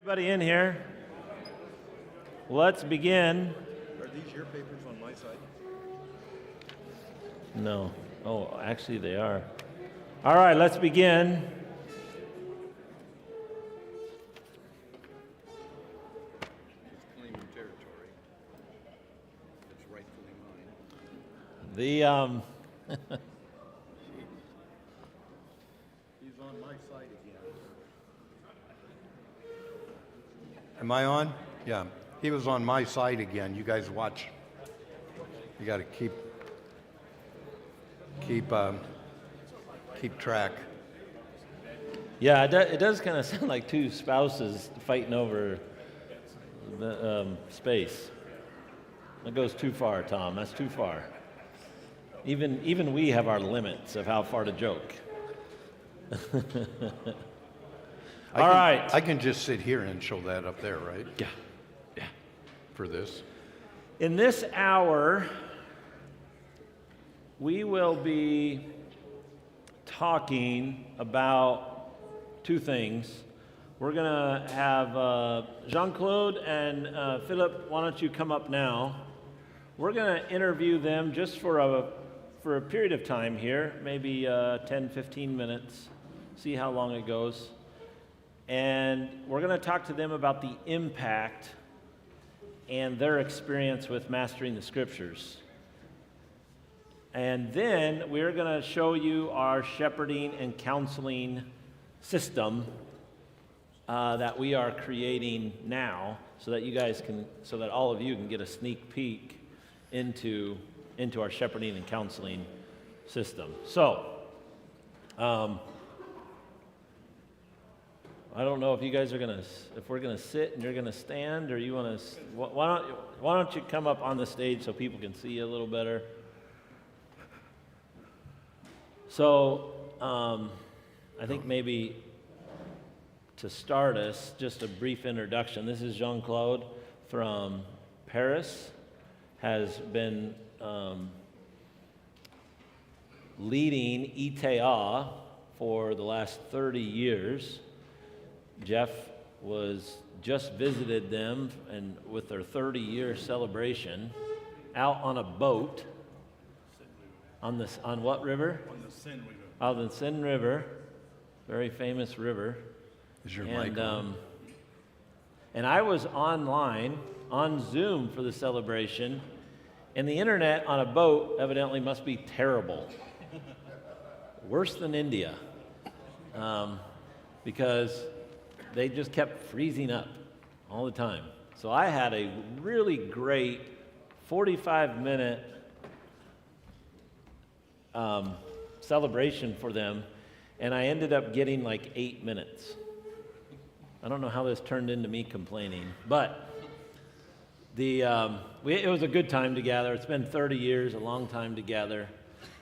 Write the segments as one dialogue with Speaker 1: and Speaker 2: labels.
Speaker 1: Everybody in here, let's begin.
Speaker 2: Are these your papers on my side?
Speaker 1: No. Oh, actually they are. All right, let's begin.
Speaker 2: It's claiming territory. It's rightfully mine. He's on my side again. Am I on? Yeah. He was on my side again. You guys watch. You got to keep track.
Speaker 1: Yeah, it does kind of sound like two spouses fighting over the space. That goes too far, Tom. That's too far. Even we have our limits of how far to joke. All right.
Speaker 2: I can just sit here and show that up there, right?
Speaker 1: Yeah.
Speaker 2: For this.
Speaker 1: In this hour, we will be talking about two things. We're going to have Jean-Claude and Philippe, why don't you come up now? We're going to interview them just for a period of time here, maybe 10, 15 minutes, see how long it goes. And we're going to talk to them about the impact and their experience with mastering the scriptures. And then we're going to show you our shepherding and counseling system that we are creating now, so that all of you can get a sneak peek into our shepherding and counseling system. So, I don't know if you guys are if we're gonna sit and you're gonna stand, or you want to. Why don't you come up on the stage so people can see you a little better? So, I think maybe to start us, just a brief introduction. This is Jean-Claude from Paris, has been leading ITA for the last 30 years. Jeff just visited them and with their 30-year celebration out on a boat on what river?
Speaker 3: On the Seine River.
Speaker 1: On the Seine River, very famous river.
Speaker 2: Is your mic on?
Speaker 1: And I was online on Zoom for the celebration, and the internet on a boat evidently must be terrible, worse than India, because they just kept freezing up all the time. So I had a really great 45-minute celebration for them, and I ended up getting like 8 minutes. I don't know how this turned into me complaining, but it was a good time together. It's been 30 years, a long time together.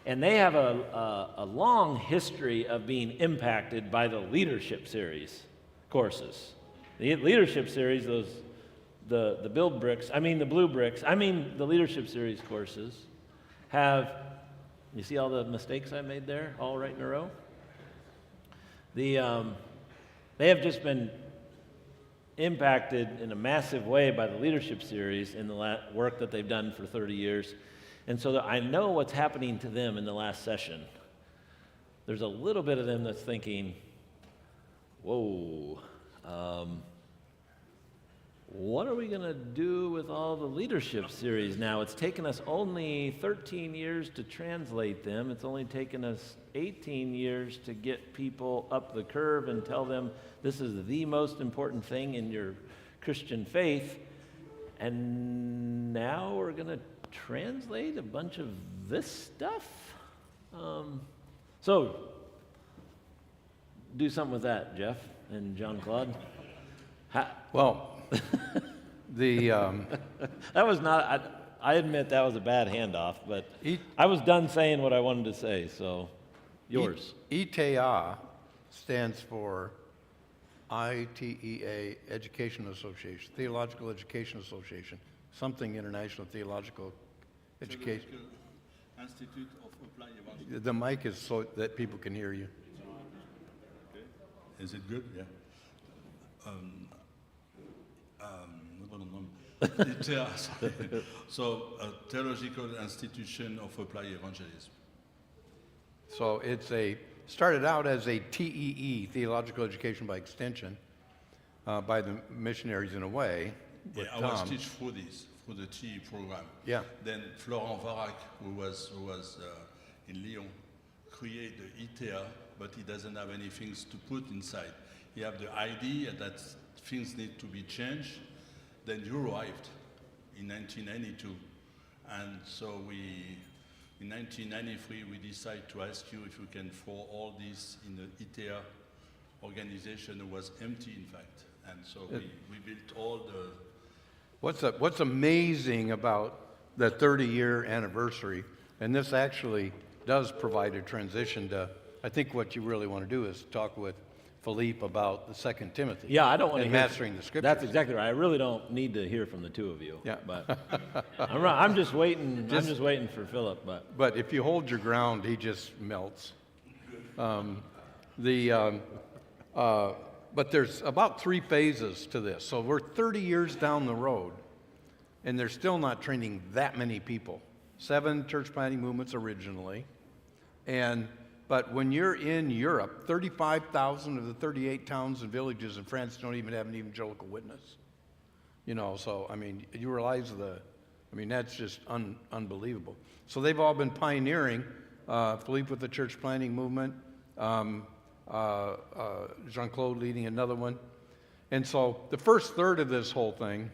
Speaker 1: And they have a long history of being impacted by the leadership series courses. The leadership series, the blue bricks, the leadership series courses have, you see all the mistakes I made there, all right in a row? They have just been impacted in a massive way by the leadership series in the work that they've done for 30 years. And so I know what's happening to them in the last session. There's a little bit of them that's thinking, whoa, what are we going to do with all the leadership series now? It's taken us only 13 years to translate them. It's only taken us 18 years to get people up the curve and tell them this is the most important thing in your Christian faith. And now we're going to translate a bunch of this stuff? So, do something with that, Jeff and Jean-Claude.
Speaker 2: Well,
Speaker 1: that was not, I admit that was a bad handoff, but I was done saying what I wanted to say, so yours.
Speaker 2: ITA stands for ITEA, Education Association, Theological Education Association, something International Theological Education.
Speaker 3: Institute of Applied Evangelism.
Speaker 2: The mic is so that people can hear you.
Speaker 3: Okay. Is it good? Yeah. ITEA, sorry. So, a Theological Institution of Applied Evangelism.
Speaker 2: So started out as a TEE, Theological Education by Extension, by the missionaries in a way.
Speaker 3: Yeah,
Speaker 2: with
Speaker 3: I was
Speaker 2: Tom.
Speaker 3: teach through the TE program.
Speaker 2: Yeah.
Speaker 3: Then Florent Varac, who was in Lyon, created the ITEA, but he doesn't have any things to put inside. He have the idea that things need to be changed. Then you arrived in 1992, and so in 1993, we decided to ask you if you can throw all this in the ITEA organization. It was empty, in fact, and so we built all the.
Speaker 2: What's amazing about the 30-year anniversary, and this actually does provide a transition to, I think what you really want to do is talk with Philippe about the 2 Timothy.
Speaker 1: Yeah, I don't want to
Speaker 2: and
Speaker 1: hear
Speaker 2: mastering the scriptures.
Speaker 1: That's exactly right. I really don't need to hear from the two of you.
Speaker 2: Yeah.
Speaker 1: But I'm just waiting. I'm just waiting for Philip.
Speaker 2: But if you hold your ground, he just melts. But there's about 3 phases to this. So we're 30 years down the road, and they're still not training that many people. 7 church planting movements originally, but when you're in Europe, 35,000 of the 38 towns and villages in France don't even have an evangelical witness. You know, so I mean, you realize that's just unbelievable. So they've all been pioneering. Philippe with the church planting movement, Jean-Claude leading another one. And so the first third of this whole thing,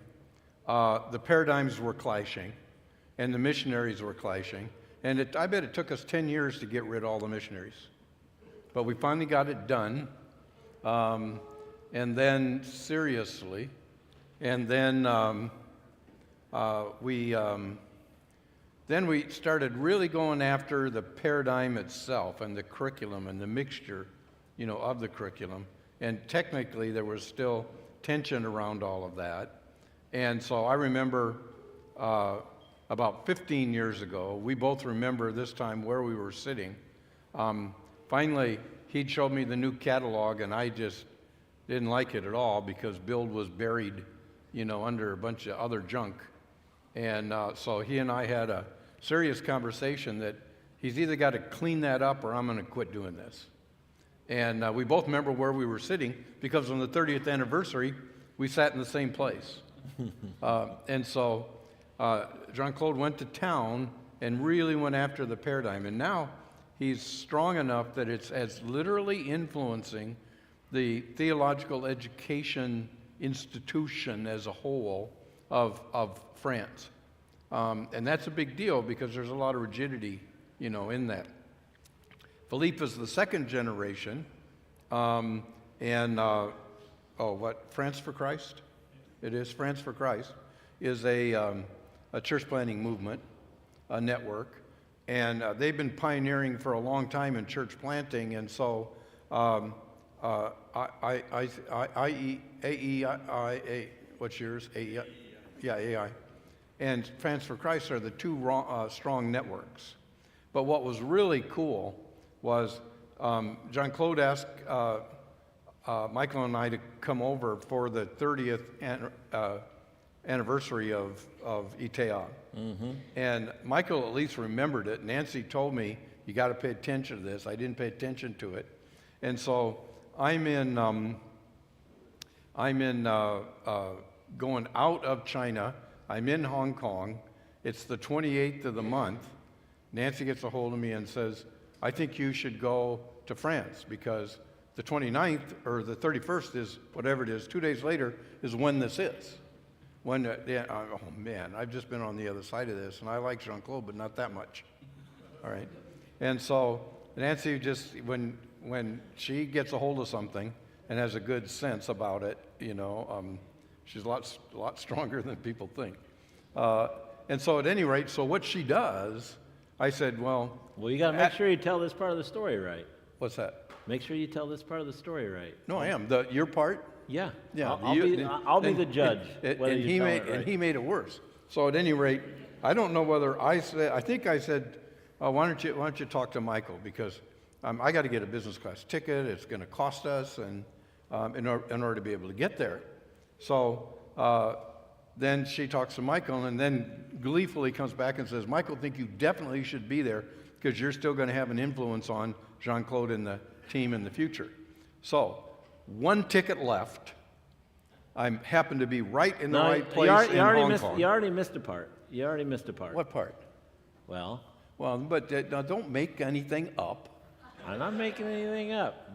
Speaker 2: the paradigms were clashing, and the missionaries were clashing. And I bet it took us 10 years to get rid of all the missionaries. But we finally got it done. And then seriously, and then we started really going after the paradigm itself and the curriculum and the mixture, of the curriculum. And technically there was still tension around all of that. And so I remember about 15 years ago, we both remember this time where we were sitting. Finally, he'd showed me the new catalog, and I just didn't like it at all because Build was buried, under a bunch of other junk. And so he and I had a serious conversation that he's either got to clean that up or I'm going to quit doing this. And we both remember where we were sitting because on the 30th anniversary, we sat in the same place. And so Jean-Claude went to town and really went after the paradigm. And now he's strong enough that it's as literally influencing the theological education institution as a whole of France. And that's a big deal because there's a lot of rigidity, in that. Philippe is the 2nd generation. France for Christ? It is France for Christ is a church planting movement, a network, and they've been pioneering for a long time in church planting. And so, AEI, what's yours? AEI, yeah, AEI, and France for Christ are the 2 strong networks. But what was really cool was Jean-Claude asked Michael and I to come over for the 30th anniversary of ITEA. Mm-hmm. And Michael at least remembered it. Nancy told me, you got to pay attention to this. I didn't pay attention to it. And so I'm in going out of China. I'm in Hong Kong. It's the 28th of the month. Nancy gets a hold of me and says, I think you should go to France because the 29th or the 31st is whatever it is, 2 days later is when this is. Oh man, I've just been on the other side of this, and I like Jean-Claude, but not that much. All right. And so Nancy just, when she gets a hold of something and has a good sense about it, she's a lot stronger than people think. And so at any rate, so what she does, I said, well,
Speaker 1: you got to make sure you tell this part of the story right.
Speaker 2: What's that?
Speaker 1: Make sure you tell this part of the story right.
Speaker 2: No, I am. Your part?
Speaker 1: Yeah.
Speaker 2: Yeah.
Speaker 1: I'll be the judge.
Speaker 2: And he made it worse. So at any rate, I don't know whether I think I said, why don't you talk to Michael because I got to get a business class ticket. It's going to cost us, and in order to be able to get there. So then she talks to Michael and then gleefully comes back and says, Michael, I think you definitely should be there because you're still going to have an influence on Jean-Claude and the team in the future. So, one ticket left. I happen to be right in the right place in Hong Kong.
Speaker 1: You already missed a part.
Speaker 2: What part?
Speaker 1: Well,
Speaker 2: but now don't make anything up.
Speaker 1: I'm not making anything up.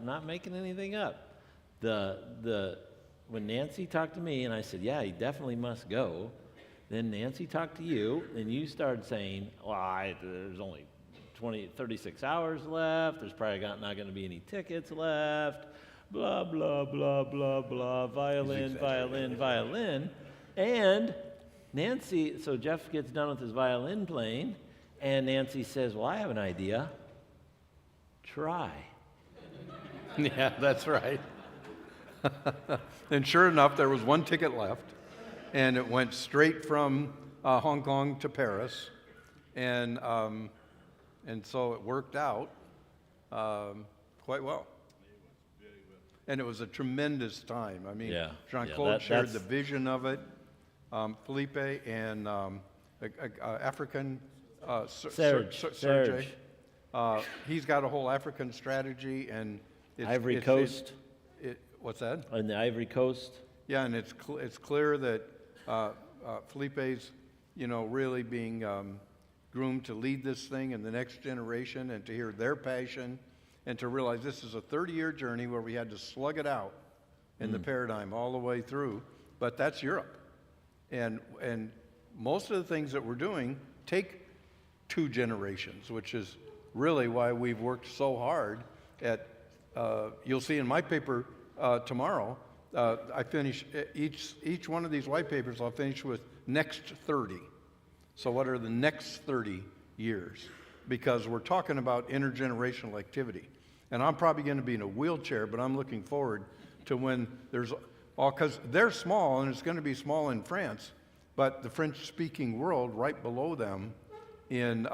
Speaker 1: When Nancy talked to me and I said, yeah, he definitely must go, then Nancy talked to you and you started saying, well, there's only 36 hours left, there's probably not going to be any tickets left, blah, blah, blah, blah, blah, violin. And Nancy, so Jeff gets done with his violin playing and Nancy says, well, I have an idea. Try.
Speaker 2: Yeah, that's right. And sure enough, there was one ticket left, and it went straight from Hong Kong to Paris, and so it worked out quite well. And it was a tremendous time. I mean, Jean-Claude shared the vision of it. Philippe and African Serge. He's got a whole African strategy, and
Speaker 1: Ivory Coast.
Speaker 2: What's that?
Speaker 1: On the Ivory Coast.
Speaker 2: Yeah, and it's clear that Philippe's, really being groomed to lead this thing in the next generation, and to hear their passion, and to realize this is a 30-year journey where we had to slug it out in the paradigm all the way through. But that's Europe, and most of the things that we're doing take 2 generations, which is really why we've worked so hard at. You'll see in my paper. Tomorrow, I finish each one of these white papers. I'll finish with next 30. So what are the next 30 years? Because we're talking about intergenerational activity. And I'm probably going to be in a wheelchair, but I'm looking forward to when there's all, because they're small, and it's going to be small in France, but the French-speaking world right below them in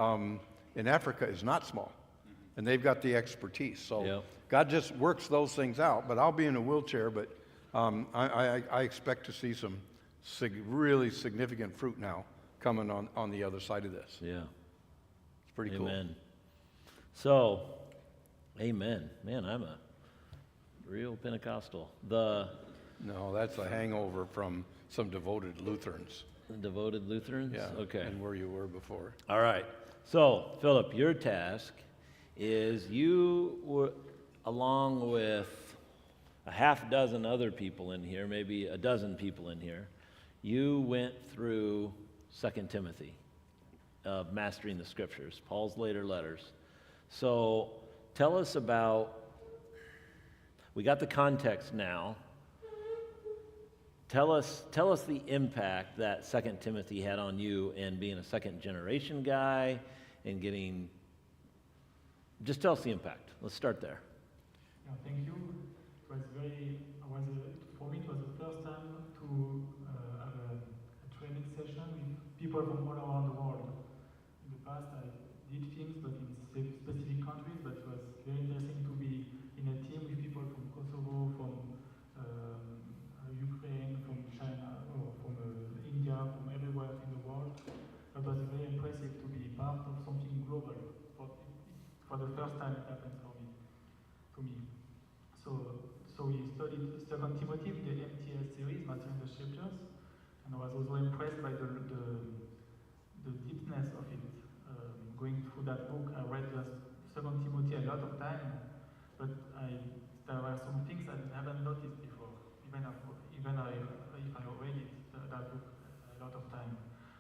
Speaker 2: Africa is not small. And they've got the expertise. So
Speaker 1: yep.
Speaker 2: God just works those things out. But I'll be in a wheelchair, but I expect to see some really significant fruit now coming on the other side of this.
Speaker 1: Yeah.
Speaker 2: It's pretty
Speaker 1: Amen.
Speaker 2: cool.
Speaker 1: So, amen. Man, I'm a real Pentecostal.
Speaker 2: No, that's a hangover from some devoted Lutherans.
Speaker 1: Devoted Lutherans?
Speaker 2: Yeah.
Speaker 1: Okay.
Speaker 2: And where you were before.
Speaker 1: All right. So, Philip, your task is you were, along with a half dozen other people in here, maybe a dozen people in here, you went through 2 Timothy of mastering the scriptures, Paul's later letters. So tell us about, we got the context now. Tell us the impact that 2 Timothy had on you and being a second generation guy and getting, just tell us the impact. Let's start there.
Speaker 4: Yeah, thank you. It was for me, it was the first time to have a training session with people from all around the world. In the past, I did things, but in specific countries, but it was very interesting to be in a team with people from Kosovo, from Ukraine, from China, or from India, from everywhere in the world. It was very impressive to be part of something global. For the first time it happened to me. So we studied 2 Timothy, the MTS series, Mastering the Scriptures, and I was also impressed by the deepness of it. Going through that book, I read just 2 Timothy a lot of time, but there were some things I haven't noticed before, even if I read it, that book a lot of time.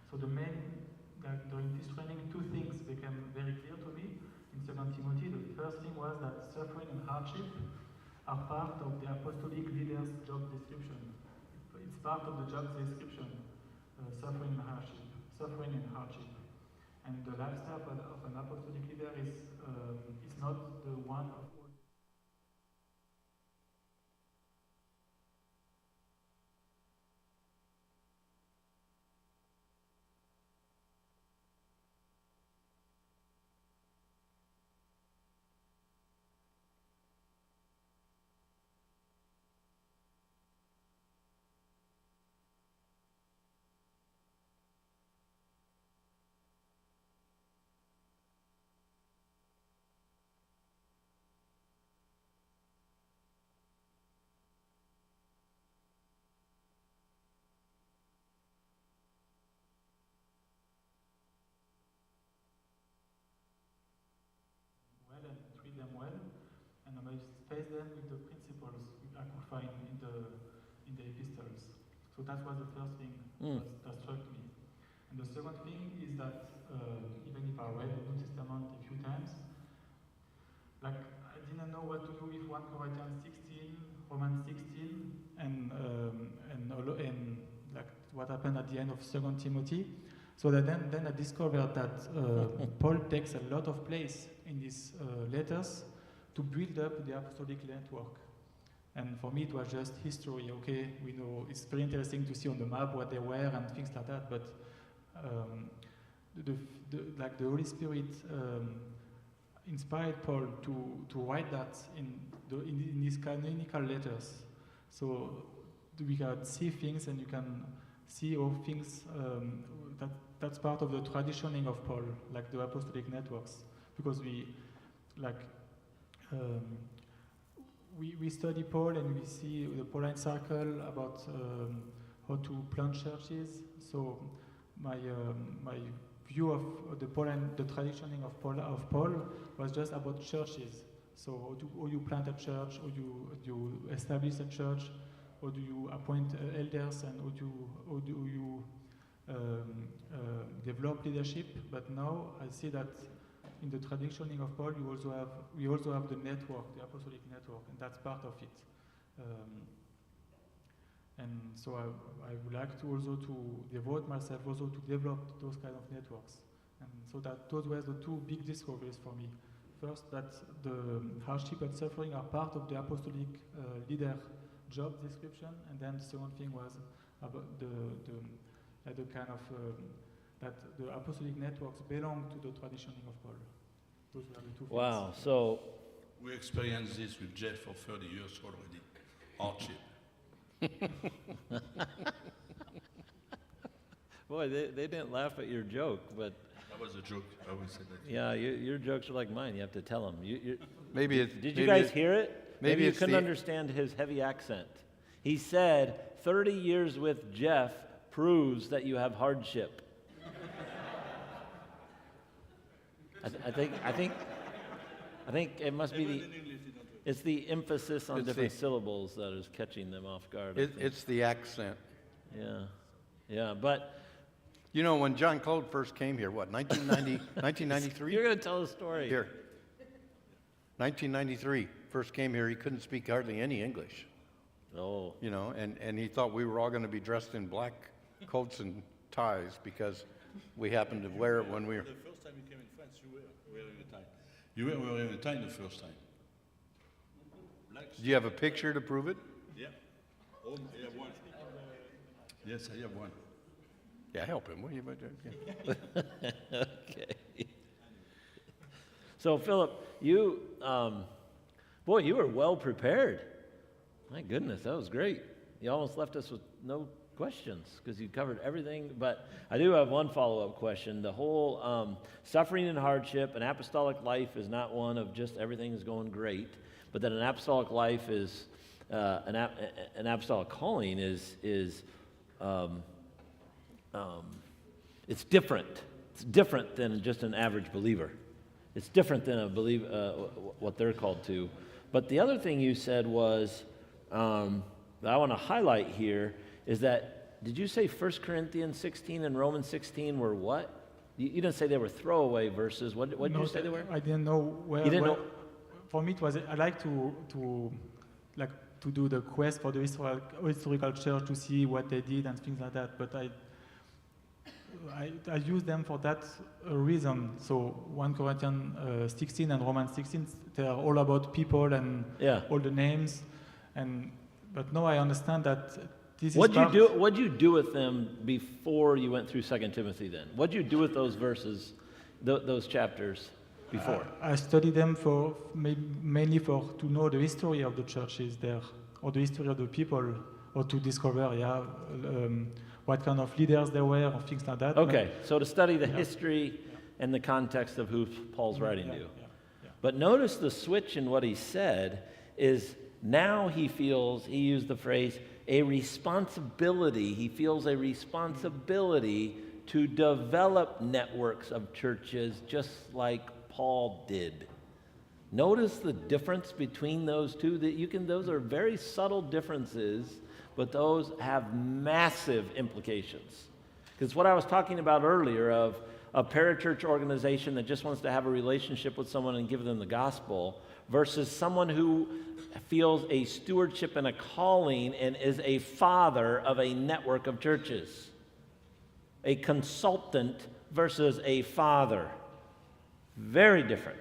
Speaker 4: So during this training, 2 things became very clear to me. In 2 Timothy, the first thing was that suffering and hardship are part of the apostolic leader's job description. It's part of the job description, suffering and hardship. And the lifestyle of an apostolic leader is not the one of all. face them with the principles I could find in the epistles. So that was the first thing that struck me. And the second thing is that even if I read the New Testament a few times, like I didn't know what to do with 1 Corinthians 16, Romans 16, and like what happened at the end of 2 Timothy. So that then I discovered that Paul takes a lot of place in these letters to build up the apostolic network. And for me, it was just history. Okay, we know it's very interesting to see on the map what they were and things like that. But the Holy Spirit inspired Paul to write that in these canonical letters. So we can see things, and you can see all things that's part of the traditioning of Paul, like the apostolic networks, because we study Paul and we see the Pauline circle about how to plant churches. So my view of the traditioning of Paul was just about churches. So how you plant a church, how you establish a church, how do you appoint elders, and how do you develop leadership. But now I see that in the traditioning of Paul, we also have the network, the apostolic network, and that's part of it. And so I would like to also to devote myself also to develop those kind of networks. And so that those were the two big discoveries for me. First, that the hardship and suffering are part of the apostolic leader job description, and then the second thing was about the kind of that the apostolic networks belong to the traditioning of Paul. Those were the two things.
Speaker 1: Wow. So
Speaker 3: We experienced this with Jeff for 30 years already. Hardship.
Speaker 1: boy, they didn't laugh at your joke, but
Speaker 3: That was a joke. I always said that.
Speaker 1: yeah, your jokes are like mine. You have to tell them.
Speaker 2: Maybe it's,
Speaker 1: Did
Speaker 2: maybe
Speaker 1: you guys
Speaker 2: it's-
Speaker 1: hear it?
Speaker 2: maybe
Speaker 1: you
Speaker 2: it's
Speaker 1: couldn't
Speaker 2: the-
Speaker 1: understand his heavy accent. He said, 30 years with Jeff proves that you have hardship. I think it must be it's the emphasis on
Speaker 2: It's
Speaker 1: different
Speaker 2: the-
Speaker 1: syllables that is catching them off guard. I think.
Speaker 2: It's the accent.
Speaker 1: Yeah, but
Speaker 2: You know, when John Claude first came here, what, 1993?
Speaker 1: you're going to tell a story.
Speaker 2: Here. 1993, first came here, he couldn't speak hardly any English,
Speaker 1: Oh,
Speaker 2: you know, and he thought we were all going to be dressed in black coats and ties because we happened to wear it when we were...
Speaker 3: The first time you came in France, you were wearing a tie. You were wearing a tie the first time. Black
Speaker 2: Do you have a picture to prove it?
Speaker 3: Yeah. Oh, I have one. Yes, I have one.
Speaker 2: Yeah, help him, will you?
Speaker 1: okay. So, Philip, you were well prepared. My goodness, that was great. You almost left us with no questions because you covered everything. But I do have one follow-up question. The whole suffering and hardship, an apostolic life is not one of just everything is going great, but that an apostolic life is, an apostolic calling is it's different. It's different than just an average believer. It's different than what they're called to. But the other thing you said was, that I want to highlight here, is that, did you say 1 Corinthians 16 and Romans 16 were what? You didn't say they were throwaway verses. What did you say they were?
Speaker 4: I didn't know where.
Speaker 1: You didn't know?
Speaker 4: For me, it was. I like to do the quest for the historical church to see what they did and things like that. But I use them for that reason. So 1 Corinthians 16 and Romans 16, they are all about people and all the names. But now I understand that this
Speaker 1: What'd
Speaker 4: is
Speaker 1: you do with them before you went through 2 Timothy then? What'd you do with those verses, those chapters before?
Speaker 4: I study them mainly to know the history of the churches there, or the history of the people, or to discover, what kind of leaders there were, or things like that.
Speaker 1: Okay, so to study the history and the context of who Paul's writing to.
Speaker 4: Yeah.
Speaker 1: But notice the switch in what he said is now he used the phrase, a responsibility. He feels a responsibility to develop networks of churches just like Paul did. Notice the difference between those two. Those are very subtle differences, but those have massive implications. Because what I was talking about earlier of a parachurch organization that just wants to have a relationship with someone and give them the gospel versus someone who feels a stewardship and a calling and is a father of a network of churches. A consultant versus a father. Very different.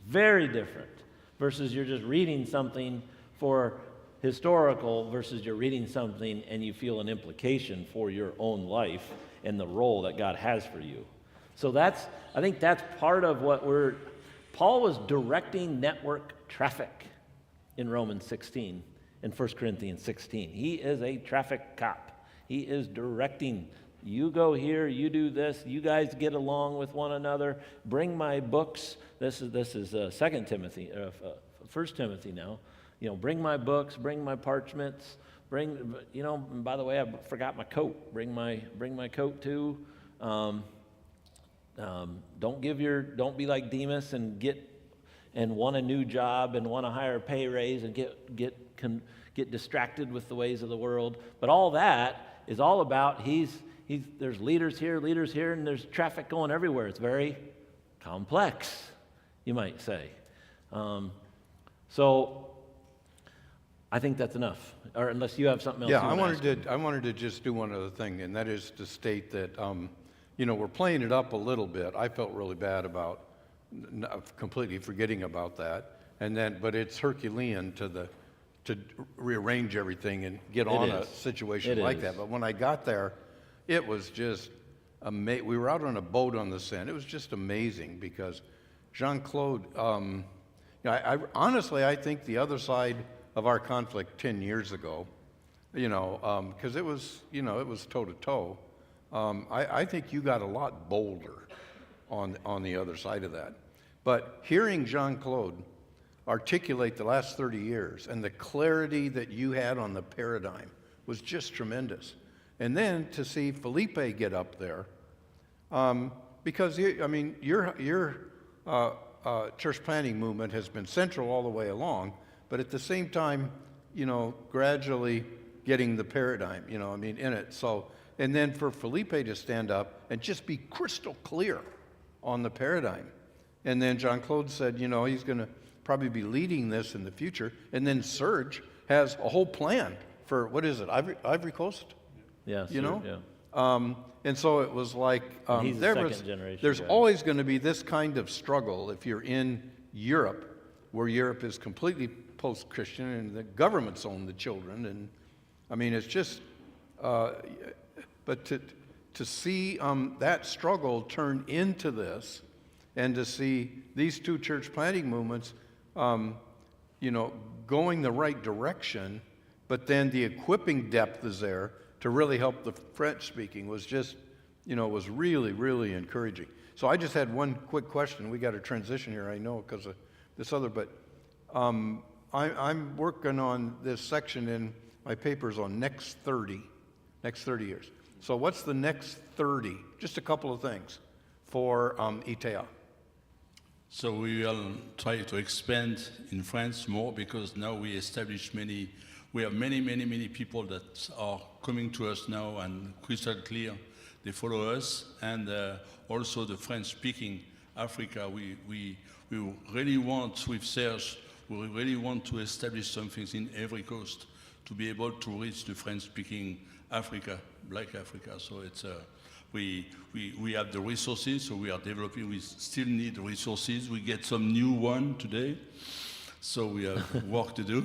Speaker 1: Very different. Versus you're just reading something for historical versus you're reading something and you feel an implication for your own life and the role that God has for you. So I think that's part of what Paul was directing network traffic in Romans 16 and 1 Corinthians 16. He is a traffic cop. He is directing, you go here, you do this, you guys get along with one another, bring my books. This is 2 Timothy, 1 Timothy now. Bring my books, bring my parchments, by the way, I forgot my coat. Bring my coat too. Don't be like Demas and want a new job and want a higher pay raise and get distracted with the ways of the world. But all that is all about there's leaders here, and there's traffic going everywhere. It's very complex, you might say. So I think that's enough. Or unless you have something else.
Speaker 2: Yeah, I wanted to just do one other thing, and that is to state that we're playing it up a little bit. I felt really bad about completely forgetting about that, but it's Herculean to rearrange everything and get on a situation like that. But when I got there, it was just amazing. We were out on a boat on the Seine. It was just amazing because Jean-Claude. Honestly, I think the other side of our conflict 10 years ago, because it was toe to toe. I think you got a lot bolder on the other side of that. But hearing Jean-Claude articulate the last 30 years and the clarity that you had on the paradigm was just tremendous. And then to see Philippe get up there, because your church planting movement has been central all the way along, but at the same time, gradually getting the paradigm, in it. So, and then for Philippe to stand up and just be crystal clear on the paradigm. And then Jean-Claude said, he's going to probably be leading this in the future. And then Serge has a whole plan for, what is it, Ivory Coast?
Speaker 1: Yeah,
Speaker 2: Yeah. And so it was like,
Speaker 1: he's a second generation
Speaker 2: there's
Speaker 1: guy.
Speaker 2: always going to be this kind of struggle if you're in Europe, where Europe is completely post-Christian and the governments own the children. And it's just, but to see that struggle turn into this, and to see these two church planting movements, going the right direction, but then the equipping depth is there to really help the French speaking was just, was really, really encouraging. So I just had one quick question. We got to transition here, I know, because of this other, but I'm working on this section in my papers on next 30 years. So what's the next 30? Just a couple of things for ITEA.
Speaker 3: So we will try to expand in France more because now we have many people that are coming to us now and crystal clear. They follow us, and also the French-speaking Africa. We really want, with Serge, we really want to establish some things in every coast to be able to reach the French-speaking Africa, Black Africa. So it's we have the resources, so we are developing. We still need resources. We get some new one today, so we have work to do.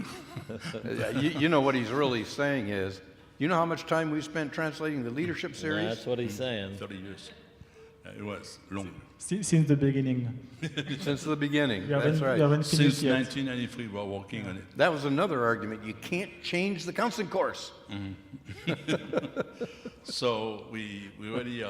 Speaker 2: What he's really saying is, how much time we spent translating the leadership series?
Speaker 1: That's what he's saying.
Speaker 3: 30 years. It was long.
Speaker 4: Since the beginning.
Speaker 2: Since the beginning,
Speaker 4: You
Speaker 2: that's right.
Speaker 4: haven't
Speaker 3: Since
Speaker 4: finished yet.
Speaker 3: 1993, we're working on it.
Speaker 2: That was another argument. You can't change the counseling course.
Speaker 3: So we really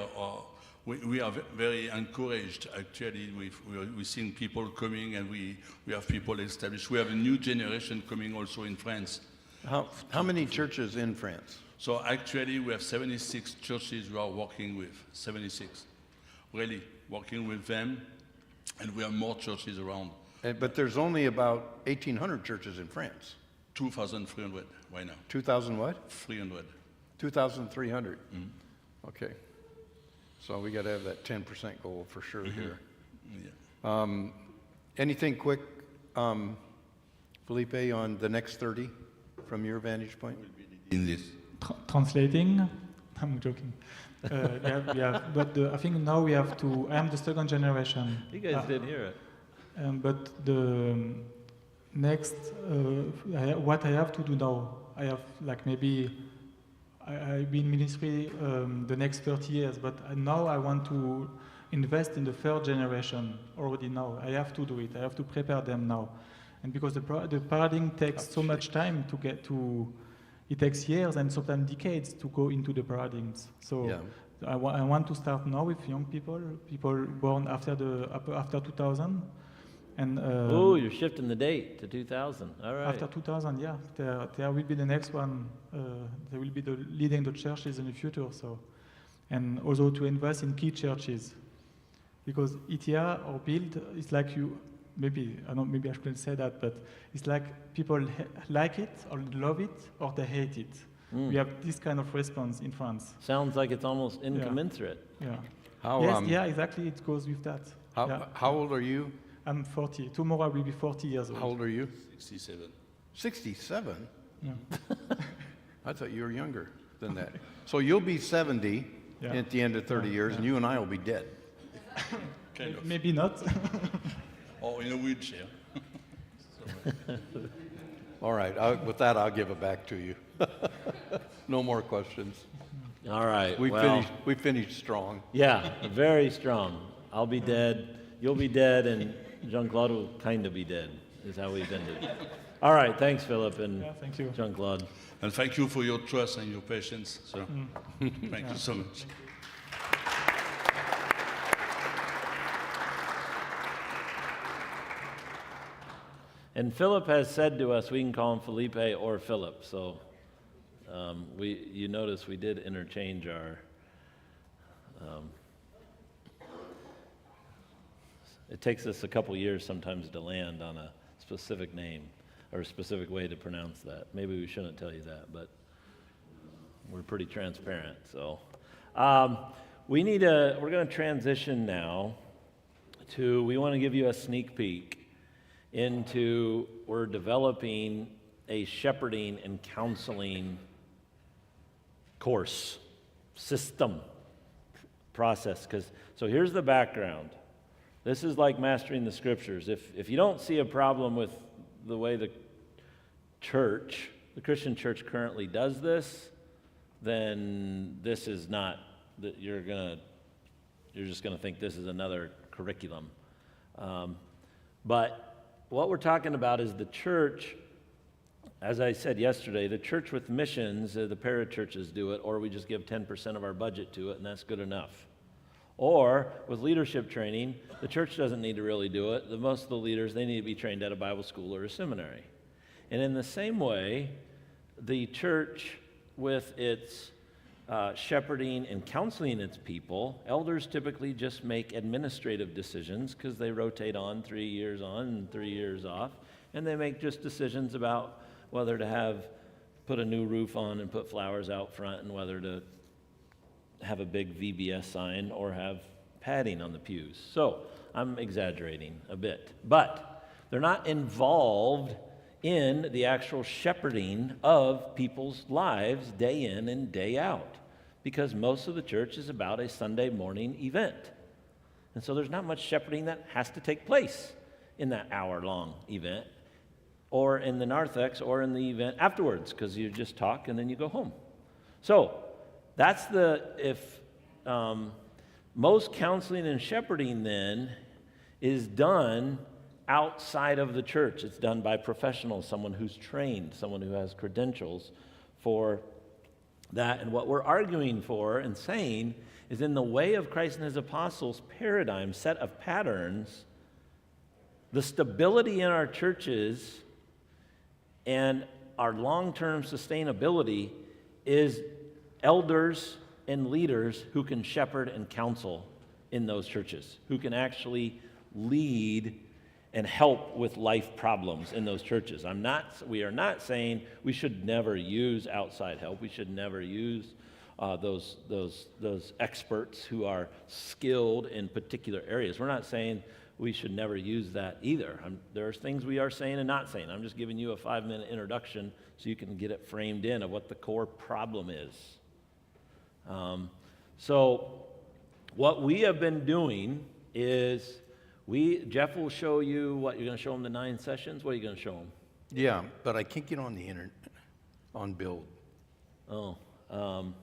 Speaker 3: we are very encouraged. Actually, we've seen people coming, and we have people established. We have a new generation coming also in France.
Speaker 2: How many churches in France?
Speaker 3: So actually, we have 76 churches we are working with. 76, really working with them, and we have more churches around.
Speaker 2: But there's only about 1,800 churches in France.
Speaker 3: 2,300 right now.
Speaker 2: 2,000 what?
Speaker 3: 300.
Speaker 2: 2,300. Okay. So we got to have that 10% goal for sure here.
Speaker 3: Yeah.
Speaker 2: Anything quick, Philippe, on the next 30 from your vantage point?
Speaker 3: In this.
Speaker 4: Translating. I'm joking. But I think now we have to. I am the second generation.
Speaker 1: You guys didn't hear it.
Speaker 4: But the next, what I have to do now, I have like maybe I've been in ministry the next 30 years, but now I want to invest in the third generation already now. I have to do it. I have to prepare them now, and because the paradigm takes so much time to get to. It takes years and sometimes decades to go into the paradigms. So
Speaker 2: Yeah.
Speaker 4: I want to start now with young people born after 2000, and
Speaker 1: Oh, you're shifting the date to 2000. All right.
Speaker 4: after 2000, yeah, there will be the next one. They will be leading the churches in the future. So, and also to invest in key churches, because ETR or build is like you. Maybe I shouldn't say that, but it's like people like it or love it or they hate it. We have this kind of response in France.
Speaker 1: Sounds like it's almost incommensurate.
Speaker 4: Yeah.
Speaker 2: How,
Speaker 4: Yes. Yeah. Exactly. It goes with that. Yeah.
Speaker 2: how old are you?
Speaker 4: I'm 40. Tomorrow I will be 40 years old.
Speaker 2: How old are you?
Speaker 3: 67.
Speaker 2: 67?
Speaker 4: Yeah.
Speaker 2: I thought you were younger than that. So you'll be 70
Speaker 4: Yeah.
Speaker 2: at the end of 30 years, and you and I will be dead.
Speaker 3: Kind of.
Speaker 4: Maybe not.
Speaker 3: Or in a wheelchair.
Speaker 2: All right, with that, I'll give it back to you. No more questions.
Speaker 1: All right.
Speaker 2: We finished strong.
Speaker 1: Yeah, very strong. I'll be dead, you'll be dead, and Jean-Claude will kind of be dead, is how we've ended. All right, thanks, Philippe and
Speaker 4: Yeah, thank you.
Speaker 1: Jean-Claude.
Speaker 3: And thank you for your trust and your patience. So, thank you so much.
Speaker 1: And Philip has said to us we can call him Felipe or Philip. So you notice we did interchange our. It takes us a couple years sometimes to land on a specific name or a specific way to pronounce that. Maybe we shouldn't tell you that, but we're pretty transparent. So we're going to transition now to. We want to give you a sneak peek into we're developing a shepherding and counseling course, system, process. So here's the background. This is like mastering the scriptures. If you don't see a problem with the way the Christian church currently does this, then this is not, you're just gonna think this is another curriculum. But what we're talking about is the church, as I said yesterday, the church with missions, the parachurches do it, or we just give 10% of our budget to it, and that's good enough. Or with leadership training, the church doesn't need to really do it. Most of the leaders, they need to be trained at a Bible school or a seminary. And in the same way, the church with its shepherding and counseling its people, elders typically just make administrative decisions because they rotate on 3 years on and 3 years off, and they make just decisions about whether to put a new roof on and put flowers out front, and whether to have a big VBS sign or have padding on the pews. So I'm exaggerating a bit, but they're not involved in the actual shepherding of people's lives day in and day out, because most of the church is about a Sunday morning event. And so there's not much shepherding that has to take place in that hour-long event, or in the narthex, or in the event afterwards, because you just talk and then you go home. So that's most counseling and shepherding then is done outside of the church. It's done by professionals, someone who's trained, someone who has credentials for that. And what we're arguing for and saying is, in the way of Christ and his apostles paradigm, set of patterns, the stability in our churches and our long-term sustainability is elders and leaders who can shepherd and counsel in those churches, who can actually lead and help with life problems in those churches. We are not saying we should never use outside help. We should never use those experts who are skilled in particular areas. We're not saying we should never use that either. There's things we are saying and not saying. I'm just giving you a 5-minute introduction so you can get it framed in of what the core problem is. So what we have been doing is Jeff will show you what you're going to show him the 9 sessions. What are you going to show him?
Speaker 2: Yeah, but I can't get on the internet, on Build.
Speaker 1: Oh, I'll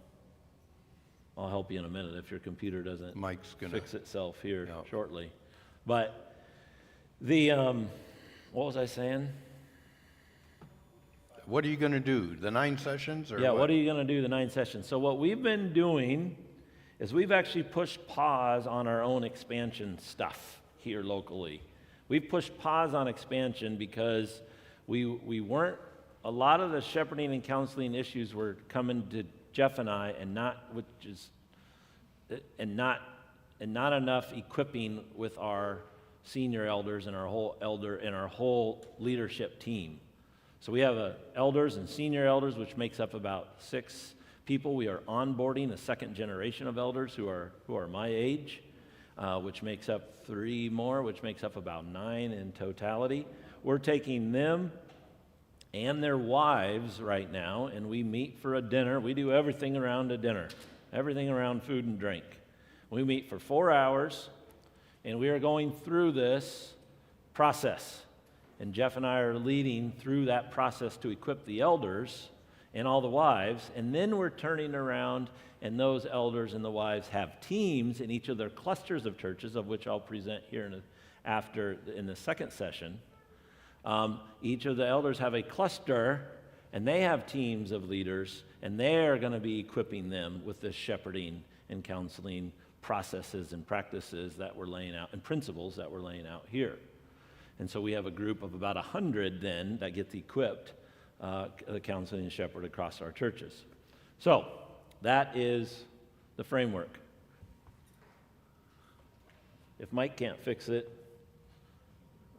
Speaker 1: help you in a minute if your computer doesn't
Speaker 2: Mike's gonna
Speaker 1: fix itself here
Speaker 2: Yeah.
Speaker 1: shortly. But what was I saying?
Speaker 2: What are you going to do? The 9 sessions? Or
Speaker 1: Yeah, what are you going to do the 9 sessions? So what we've been doing is we've actually pushed pause on our own expansion stuff here locally. We've pushed pause on expansion because we weren't, a lot of the shepherding and counseling issues were coming to Jeff and I, and not enough equipping with our senior elders and our whole leadership team. So we have elders and senior elders, which makes up about 6 people. We are onboarding a second generation of elders who are my age, which makes up 3 more, which makes up about 9 in totality. We're taking them and their wives right now, and we meet for a dinner. We do everything around a dinner, everything around food and drink. We meet for 4 hours, and we are going through this process. And Jeff and I are leading through that process to equip the elders and all the wives, and then we're turning around, and those elders and the wives have teams in each of their clusters of churches, of which I'll present here in the second session. Each of the elders have a cluster, and they have teams of leaders, and they're going to be equipping them with this shepherding and counseling processes and practices that we're laying out, and principles that we're laying out here. And so we have a group of about 100 then that gets equipped, the counseling and shepherd across our churches. So that is the framework. If Mike can't fix it,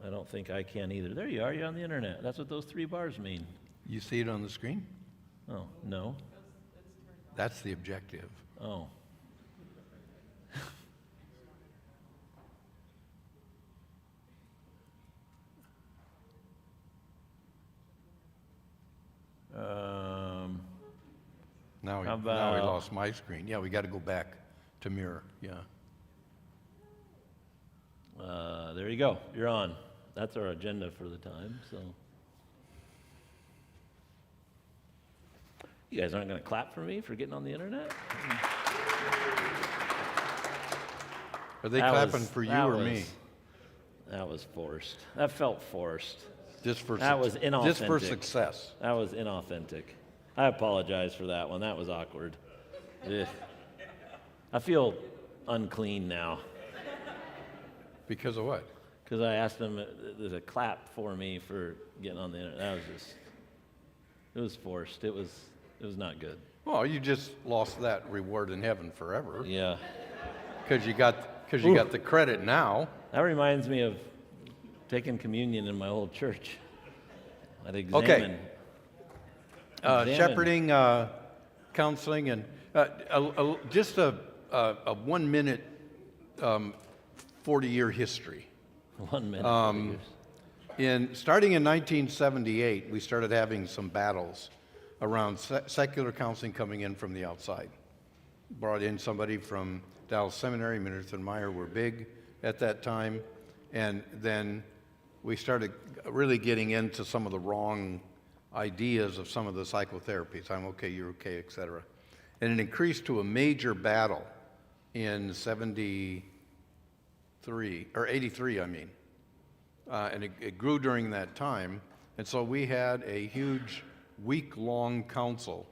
Speaker 1: I don't think I can either. There you are, you're on the internet. That's what those 3 bars mean.
Speaker 2: You see it on the screen?
Speaker 1: Oh, no.
Speaker 2: That's the objective.
Speaker 1: Oh.
Speaker 2: Now we
Speaker 1: How about-
Speaker 2: lost my screen. Yeah, we got to go back to mirror. Yeah.
Speaker 1: There you go. You're on. That's our agenda for the time. So, you guys aren't going to clap for me for getting on the internet?
Speaker 2: Are they
Speaker 1: That
Speaker 2: clapping
Speaker 1: was-
Speaker 2: for you
Speaker 1: that
Speaker 2: or
Speaker 1: was-
Speaker 2: me?
Speaker 1: That was forced. That felt forced.
Speaker 2: Just for
Speaker 1: That was
Speaker 2: Just for
Speaker 1: inauthentic.
Speaker 2: success.
Speaker 1: That was inauthentic. I apologize for that one. That was awkward. Ugh. I feel unclean now
Speaker 2: Because of what?
Speaker 1: because I asked them to clap for me for getting on the internet. That was just, it was forced. It was not good.
Speaker 2: Well, you just lost that reward in heaven forever.
Speaker 1: Yeah.
Speaker 2: Because you got the credit now.
Speaker 1: That reminds me of taking communion in my old church. I'd examine.
Speaker 2: Okay.
Speaker 1: Examine.
Speaker 2: Shepherding, counseling, and just a 1-minute 40-year history.
Speaker 1: 1 minute.
Speaker 2: Starting in 1978, we started having some battles around secular counseling coming in from the outside. Brought in somebody from Dallas Seminary, Minister and Meyer were big at that time, and then we started really getting into some of the wrong ideas of some of the psychotherapies. I'm okay, you're okay, etc. And it increased to a major battle in 83, I mean. And it grew during that time. And so we had a huge week-long council,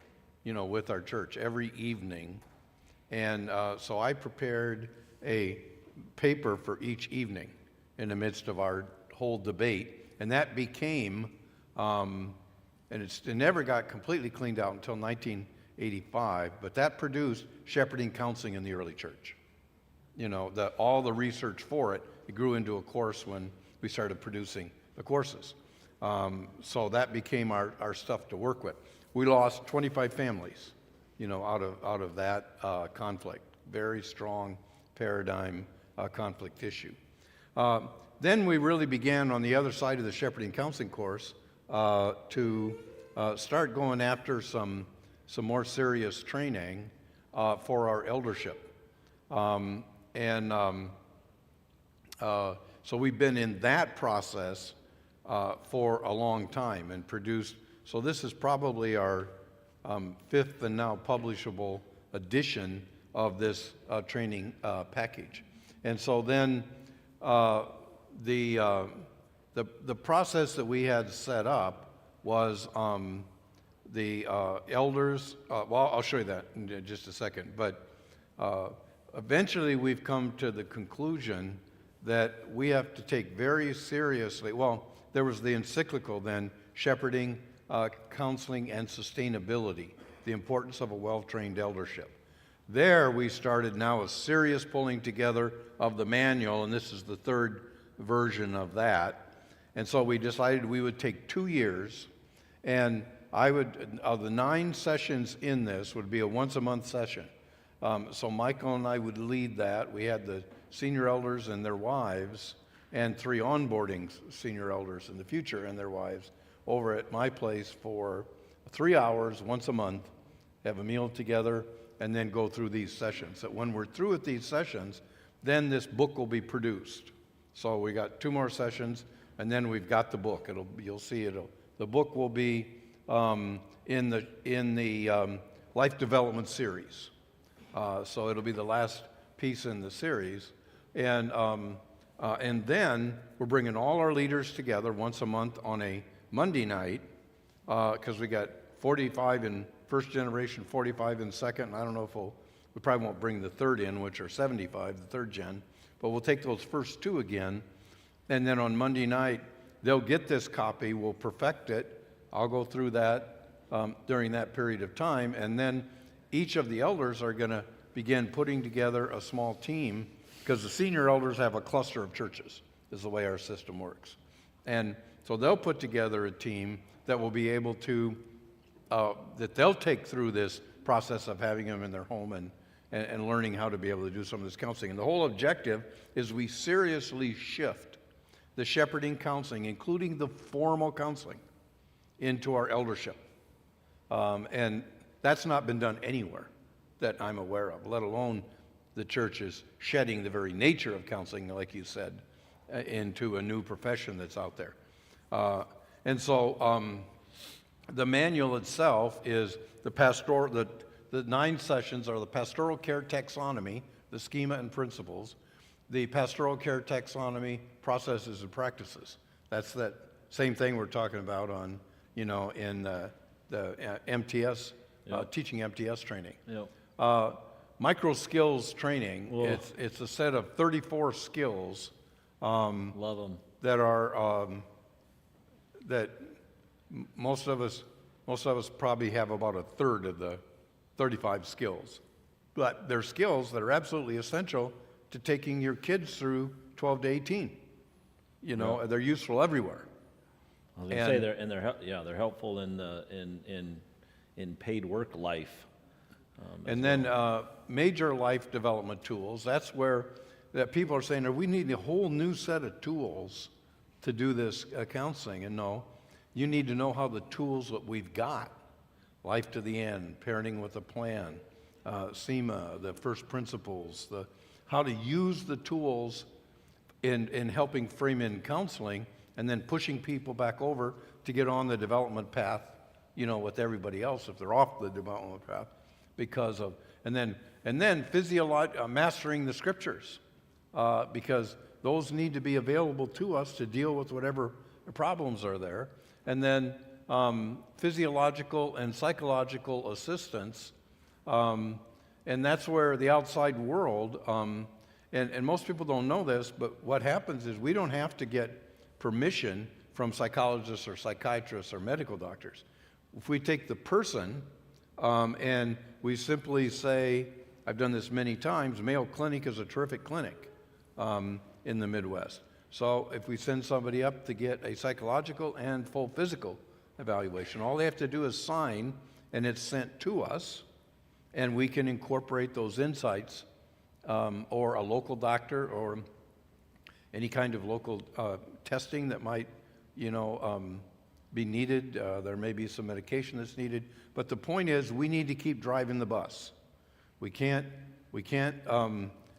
Speaker 2: with our church every evening. And so I prepared a paper for each evening in the midst of our whole debate. And that became, and it never got completely cleaned out until 1985, but that produced shepherding counseling in the early church. All the research for it, it grew into a course when we started producing the courses. So that became our stuff to work with. We lost 25 families, out of that conflict. Very strong paradigm conflict issue. Then we really began on the other side of the shepherding counseling course to start going after some more serious training for our eldership. So we've been in that process for a long time and produced. So this is probably our fifth and now publishable edition of this training package. And so then the process that we had set up was the elders. Well, I'll show you that in just a second. But eventually, we've come to the conclusion that we have to take very seriously. Well, there was the encyclical then, Shepherding, Counseling, and Sustainability: The Importance of a Well-Trained Eldership. There we started now a serious pulling together of the manual, and this is the third version of that. And so we decided we would take 2 years, and of the 9 sessions in this would be a once-a-month session. So Michael and I would lead that. We had the senior elders and their wives, and 3 onboarding senior elders in the future and their wives over at my place for 3 hours once a month, have a meal together, and then go through these sessions. That when we're through with these sessions, then this book will be produced. So we got 2 more sessions, and then we've got the book. You'll see the book will be in the Life Development series. So it'll be the last piece in the series, and then we're bringing all our leaders together once a month on a Monday night, because we got 45 in first generation, 45 in second, and I don't know if we probably won't bring the third in, which are 75, the third gen, but we'll take those first 2 again, and then on Monday night, they'll get this copy, we'll perfect it. I'll go through that during that period of time, and then each of the elders are going to begin putting together a small team, because the senior elders have a cluster of churches, is the way our system works. And so they'll put together a team that will be able to, that they'll take through this process of having them in their home and learning how to be able to do some of this counseling. And the whole objective is we seriously shift the shepherding counseling, including the formal counseling, into our eldership. And that's not been done anywhere that I'm aware of, let alone the church is shedding the very nature of counseling, like you said, into a new profession that's out there. And so the manual itself is the 9 sessions are the pastoral care taxonomy, the schema and principles, the pastoral care taxonomy, processes and practices. That's that same thing we're talking about on, in the MTS, yep. Teaching MTS training. Yep. Micro skills training, it's a set of 34 skills.
Speaker 1: Love them.
Speaker 2: That are, that most of us probably have about a third of the 35 skills. But they're skills that are absolutely essential to taking your kids through 12 to 18. Yeah. They're useful everywhere.
Speaker 1: I was going to say they're helpful in paid work life.
Speaker 2: And then major life development tools. That's where that people are saying, we need a whole new set of tools to do this counseling. And no, you need to know how the tools that we've got, Life to the End, Parenting with a Plan, SEMA, the First Principles, how to use the tools in helping frame in counseling, and then pushing people back over to get on the development path, with everybody else if they're off the development path, because of, and then mastering the scriptures, because those need to be available to us to deal with whatever problems are there, and then physiological and psychological assistance, and that's where the outside world, and most people don't know this, but what happens is we don't have to get permission from psychologists or psychiatrists or medical doctors. If we take the person and we simply say, I've done this many times, Mayo Clinic is a terrific clinic in the Midwest. So if we send somebody up to get a psychological and full physical evaluation, all they have to do is sign, and it's sent to us, and we can incorporate those insights, or a local doctor or any kind of local testing that might, be needed. There may be some medication that's needed. But the point is, we need to keep driving the bus. We can't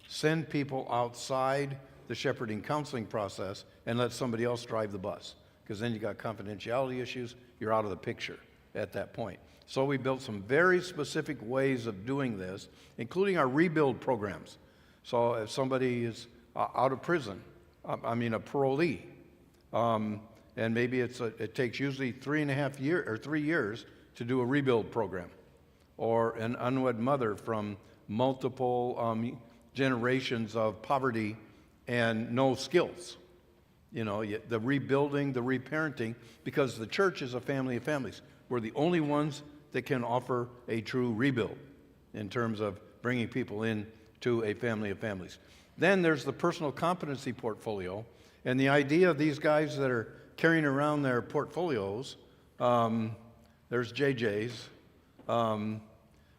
Speaker 2: send people outside the shepherding counseling process and let somebody else drive the bus, because then you got confidentiality issues. You're out of the picture at that point. So we built some very specific ways of doing this, including our rebuild programs. So if somebody is out of prison, a parolee, and maybe it takes usually 3.5 years or 3 years to do a rebuild program, or an unwed mother from multiple generations of poverty and no skills. The rebuilding, the reparenting, because the church is a family of families. We're the only ones that can offer a true rebuild in terms of bringing people in to a family of families. Then there's the personal competency portfolio, and the idea of these guys that are carrying around their portfolios, there's JJ's.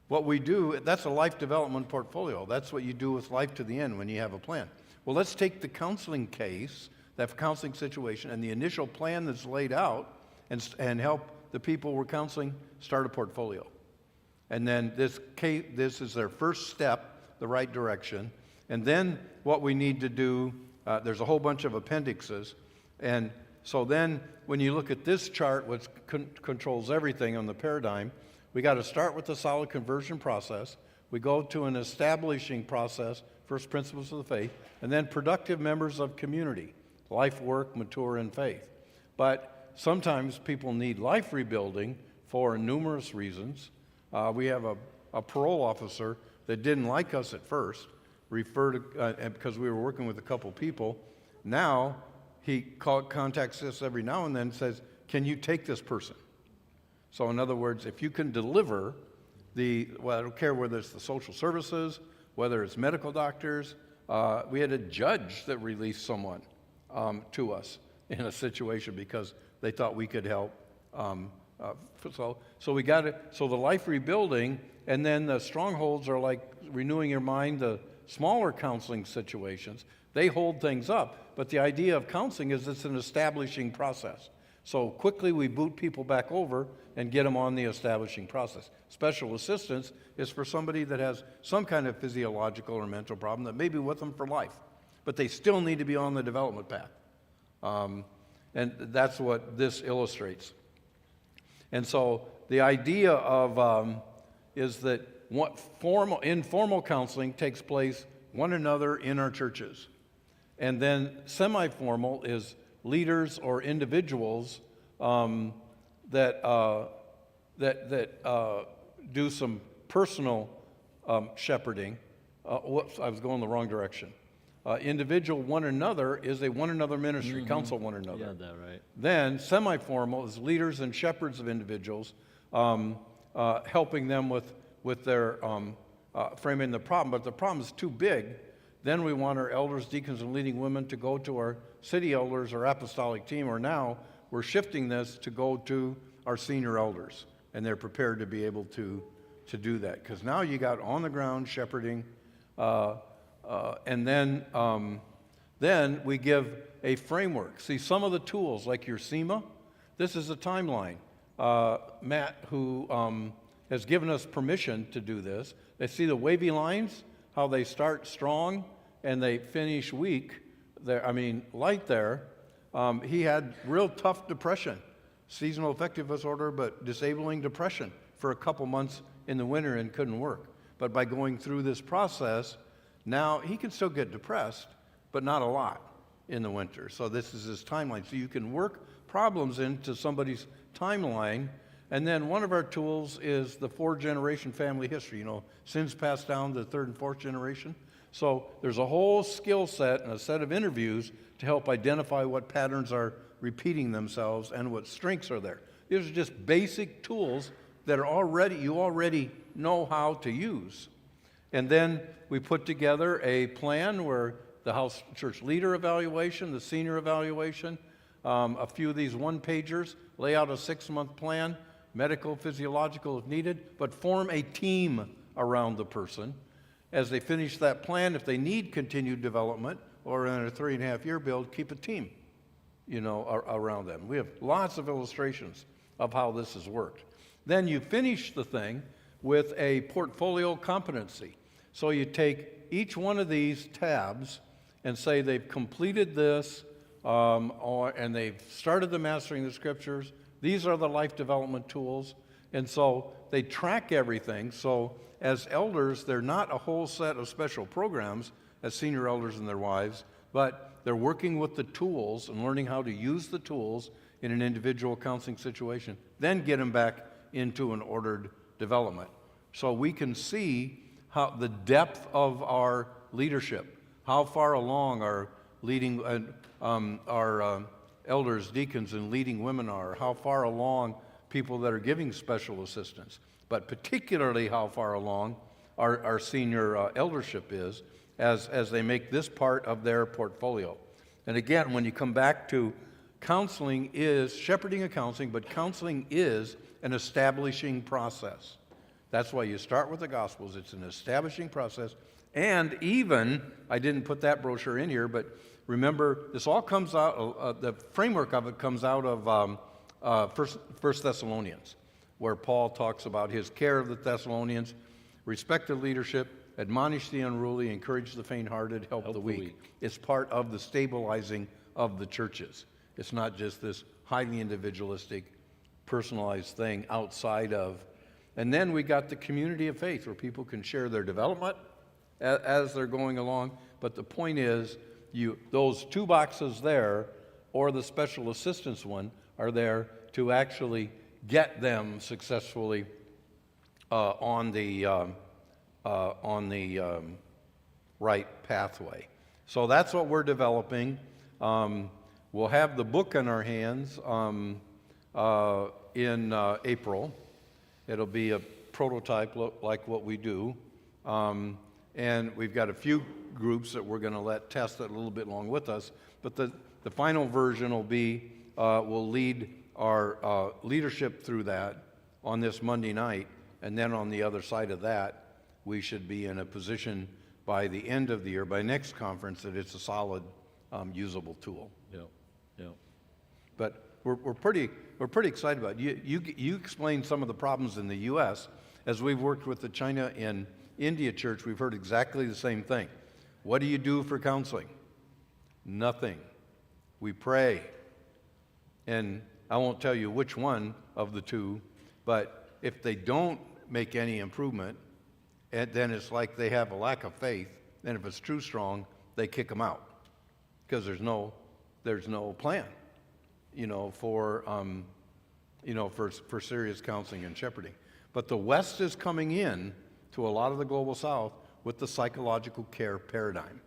Speaker 2: What we do, that's a life development portfolio. That's what you do with Life to the End when you have a plan. Well, let's take the counseling case, that counseling situation, and the initial plan that's laid out, and help the people we're counseling start a portfolio. And then this is their first step, the right direction. And then what we need to do, there's a whole bunch of appendixes. And so then when you look at this chart, which controls everything on the paradigm, we got to start with the solid conversion process. We go to an establishing process, first principles of the faith, and then productive members of community, life work, mature in faith. But sometimes people need life rebuilding for numerous reasons. We have a parole officer that didn't like us at first, because we were working with a couple people. Now he contacts us every now and then and says, can you take this person? So in other words, if you can deliver I don't care whether it's the social services, whether it's medical doctors. We had a judge that released someone to us in a situation because they thought we could help. So we got it. So the life rebuilding, and then the strongholds are like renewing your mind. The smaller counseling situations, they hold things up. But the idea of counseling is it's an establishing process. So quickly we boot people back over and get them on the establishing process. Special assistance is for somebody that has some kind of physiological or mental problem that may be with them for life, but they still need to be on the development path. And that's what this illustrates. And so the idea of is that what informal counseling takes place one another in our churches. And then semi-formal is leaders or individuals that do some personal shepherding. Whoops, I was going the wrong direction. Individual one another is a one another ministry, counsel one another.
Speaker 1: You had that right.
Speaker 2: Then semi-formal is leaders and shepherds of individuals, helping them with their framing the problem. But the problem is too big. Then we want our elders, deacons, and leading women to go to our city elders or apostolic team, or now we're shifting this to go to our senior elders, and they're prepared to be able to do that. Because now you got on the ground shepherding, and then we give a framework. See, some of the tools, like your SEMA, this is a timeline. Matt, who has given us permission to do this, they see the wavy lines, how they start strong and they finish weak. Light there. He had real tough depression, seasonal affective disorder, but disabling depression for a couple months in the winter and couldn't work. But by going through this process, now he can still get depressed, but not a lot in the winter. So this is his timeline. So you can work problems into somebody's timeline. And then one of our tools is the 4-generation family history. Sins passed down to the 3rd and 4th generation. So there's a whole skill set and a set of interviews to help identify what patterns are repeating themselves and what strengths are there. These are just basic tools that you already know how to use. And then we put together a plan where the house church leader evaluation, the senior evaluation, a few of these one-pagers, lay out a 6-month plan, medical, physiological if needed, but form a team around the person. As they finish that plan, if they need continued development or in a 3.5-year build, keep a team, around them. We have lots of illustrations of how this has worked. Then you finish the thing with a portfolio competency. So you take each one of these tabs and say they've completed this, and they've started the Mastering the Scriptures. These are the life development tools. And so they track everything. So as elders, they're not a whole set of special programs as senior elders and their wives, but they're working with the tools and learning how to use the tools in an individual counseling situation, then get them back into an ordered development. So we can see how the depth of our leadership, how far along our leading, our elders, deacons, and leading women are, how far along people that are giving special assistance, but particularly how far along our senior eldership is as they make this part of their portfolio. And again, when you come back to counseling is shepherding a counseling, but counseling is an establishing process. That's why you start with the Gospels. It's an establishing process. And even, I didn't put that brochure in here, but remember, this all comes out, the framework of it comes out of First Thessalonians, where Paul talks about his care of the Thessalonians, respect the leadership, admonish the unruly, encourage the faint-hearted, help the weak. It's part of the stabilizing of the churches. It's not just this highly individualistic, personalized thing outside of. And then we got the community of faith where people can share their development as they're going along. But the point is, those 2 boxes there, or the special assistance one, are there to actually get them successfully on the right pathway. So that's what we're developing. We'll have the book in our hands in April. It'll be a prototype like what we do. And we've got a few groups that we're going to let test it a little bit along with us. But the final version will be, we'll lead our leadership through that on this Monday night. And then on the other side of that, we should be in a position by the end of the year, by next conference, that it's a solid, usable tool.
Speaker 1: Yeah.
Speaker 2: But we're pretty excited about it. You explained some of the problems in the U.S. As we've worked with the China and India church, we've heard exactly the same thing. What do you do for counseling? Nothing. We pray. And I won't tell you which one of the two, but if they don't make any improvement, then it's like they have a lack of faith. And if it's too strong, they kick them out because there's no plan, for serious counseling and shepherding. But the West is coming in to a lot of the global South with the psychological care paradigm.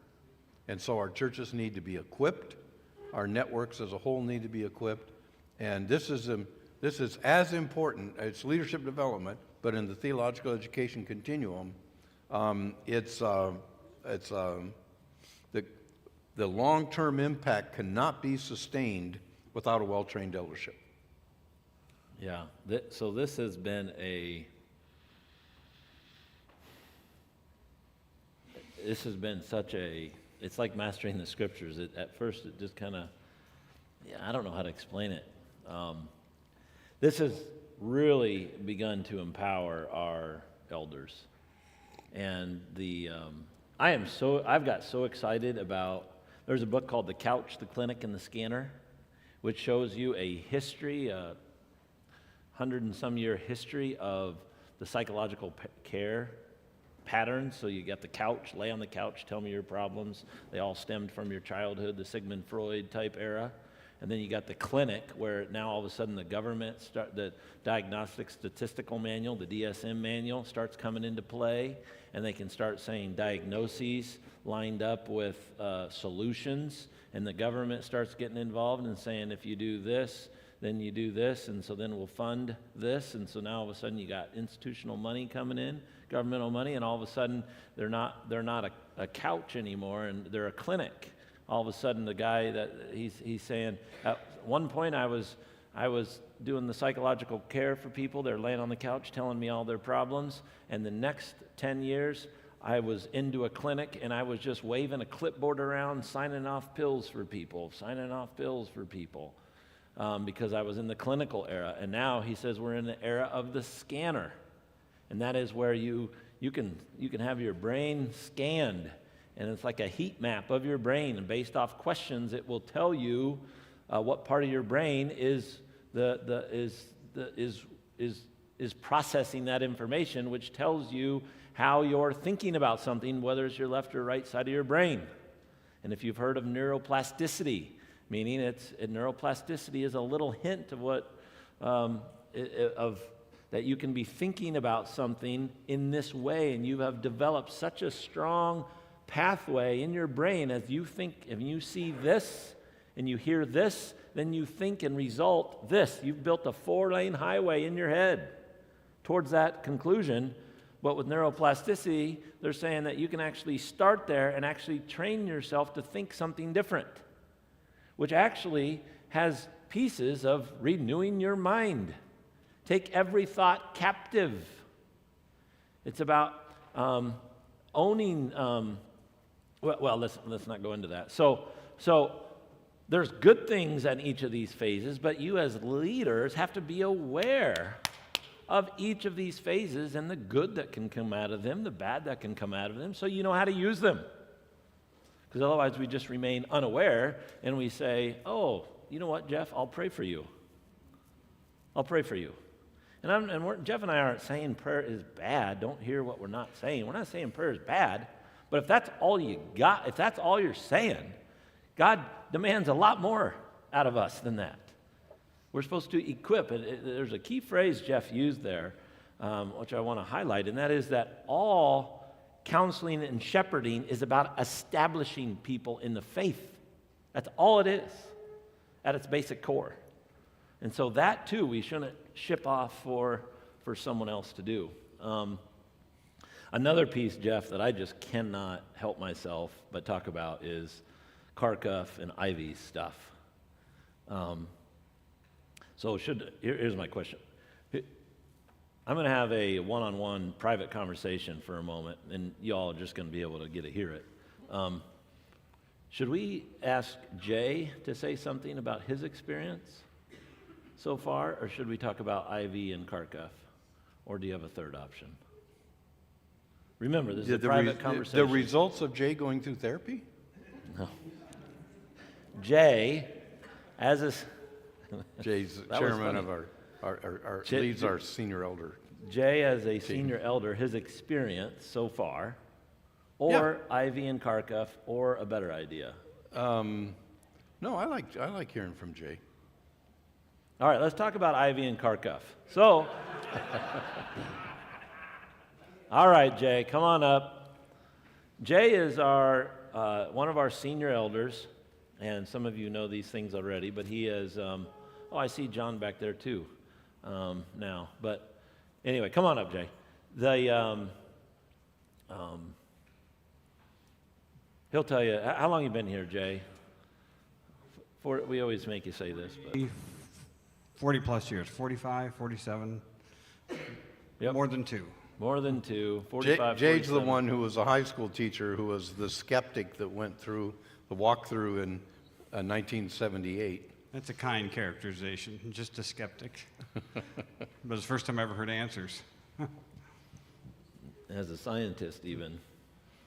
Speaker 2: And so our churches need to be equipped. Our networks as a whole need to be equipped. And this is as important. It's leadership development, but in the theological education continuum, the long-term impact cannot be sustained without a well-trained eldership.
Speaker 1: Yeah. So this has been it's like mastering the scriptures. At first, it just kind of, I don't know how to explain it. This has really begun to empower our elders. And I've got so excited about, there's a book called The Couch, the Clinic, and the Scanner, which shows you a history, 100-and-some-year history of the psychological care patterns. So you got the couch, lay on the couch, tell me your problems. They all stemmed from your childhood, the Sigmund Freud type era. And then you got the clinic, where now all of a sudden the government, the Diagnostic Statistical Manual, the DSM manual, starts coming into play, and they can start saying diagnoses lined up with solutions, and the government starts getting involved and saying, if you do this, then you do this, and so then we'll fund this, and so now all of a sudden you got institutional money coming in, governmental money, and all of a sudden they're not a couch anymore, and they're a clinic. All of a sudden the guy that he's saying, at one point I was doing the psychological care for people. They're laying on the couch telling me all their problems, and the next 10 years I was into a clinic and I was just waving a clipboard around, signing off pills for people, because I was in the clinical era. And now he says we're in the era of the scanner, and that is where you can have your brain scanned, and it's like a heat map of your brain, and based off questions it will tell you what part of your brain is processing that information, which tells you how you're thinking about something, whether it's your left or right side of your brain. And if you've heard of neuroplasticity, meaning neuroplasticity is a little hint of what that you can be thinking about something in this way, and you have developed such a strong pathway in your brain as you think, if you see this and you hear this, then you think and result this. You've built a 4-lane highway in your head towards that conclusion. But with neuroplasticity, they're saying that you can actually start there and actually train yourself to think something different, which actually has pieces of renewing your mind. Take every thought captive. It's about owning. Let's not go into that. So there's good things in each of these phases, but you as leaders have to be aware of each of these phases and the good that can come out of them, the bad that can come out of them, so you know how to use them. Because otherwise we just remain unaware and we say, oh, you know what, Jeff, I'll pray for you. I'll pray for you. Jeff and I aren't saying prayer is bad. Don't hear what we're not saying. We're not saying prayer is bad, but if that's all you got, if that's all you're saying, God demands a lot more out of us than that. We're supposed to equip. There's a key phrase Jeff used there, which I want to highlight, and that is that all counseling and shepherding is about establishing people in the faith. That's all it is at its basic core. And so that, too, we shouldn't ship off for someone else to do. Another piece, Jeff, that I just cannot help myself but talk about is Kharkov and Ivy's stuff. Here's my question. I'm going to have a one-on-one private conversation for a moment, and y'all are just going to be able to get to hear it. Should we ask Jay to say something about his experience so far, or should we talk about Ivy and Kharkov? Or do you have a third option? Remember, this is a private conversation.
Speaker 2: The results of Jay going through therapy?
Speaker 1: No. Jay, as a...
Speaker 2: Jay's chairman of leads our senior elder.
Speaker 1: Jay, as a senior elder, his experience so far, or Ivy and Kharkov, or a better idea?
Speaker 2: No, I like hearing from Jay.
Speaker 1: All right, let's talk about Ivy and Kharkov. So, all right, Jay, come on up. Jay is our one of our senior elders, and some of you know these things already, but he is, I see John back there too now. But anyway, come on up, Jay. He'll tell you, how long you been here, Jay? We always make you say this. But
Speaker 5: 40 plus years, 45, 47,
Speaker 1: yep.
Speaker 5: More than two.
Speaker 1: More than two, 45,
Speaker 2: Jay's
Speaker 1: 47.
Speaker 2: the one who was a high school teacher who was the skeptic that went through the walkthrough in 1978.
Speaker 5: That's a kind characterization, just a skeptic. But it's the first time I ever heard answers.
Speaker 1: As a scientist, even.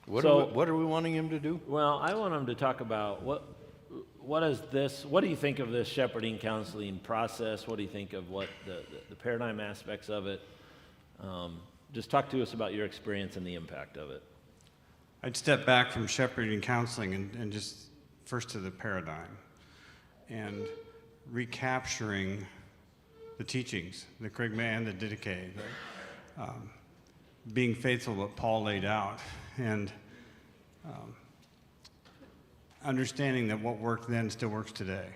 Speaker 2: What are we wanting him to do?
Speaker 1: Well, I want him to talk about what do you think of this shepherding counseling process? What do you think of what the paradigm aspects of it? Just talk to us about your experience and the impact of it.
Speaker 5: I'd step back from shepherding counseling and just first to the paradigm and recapturing the teachings, the Kerygma and the Didache, right? Being faithful to what Paul laid out, and understanding that what worked then still works today.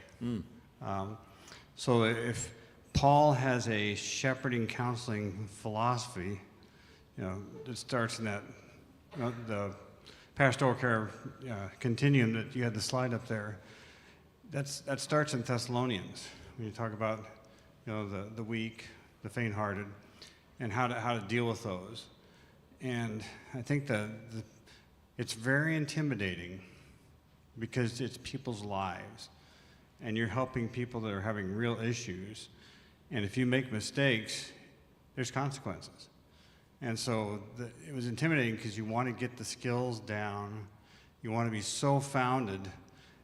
Speaker 5: So if Paul has a shepherding counseling philosophy, it starts in that, the pastoral care continuum that you had the slide up there. That starts in Thessalonians when you talk about, the weak, the faint-hearted, and how to deal with those. And I think it's very intimidating because it's people's lives, and you're helping people that are having real issues. And if you make mistakes, there's consequences. And so it was intimidating because you want to get the skills down. You want to be so founded.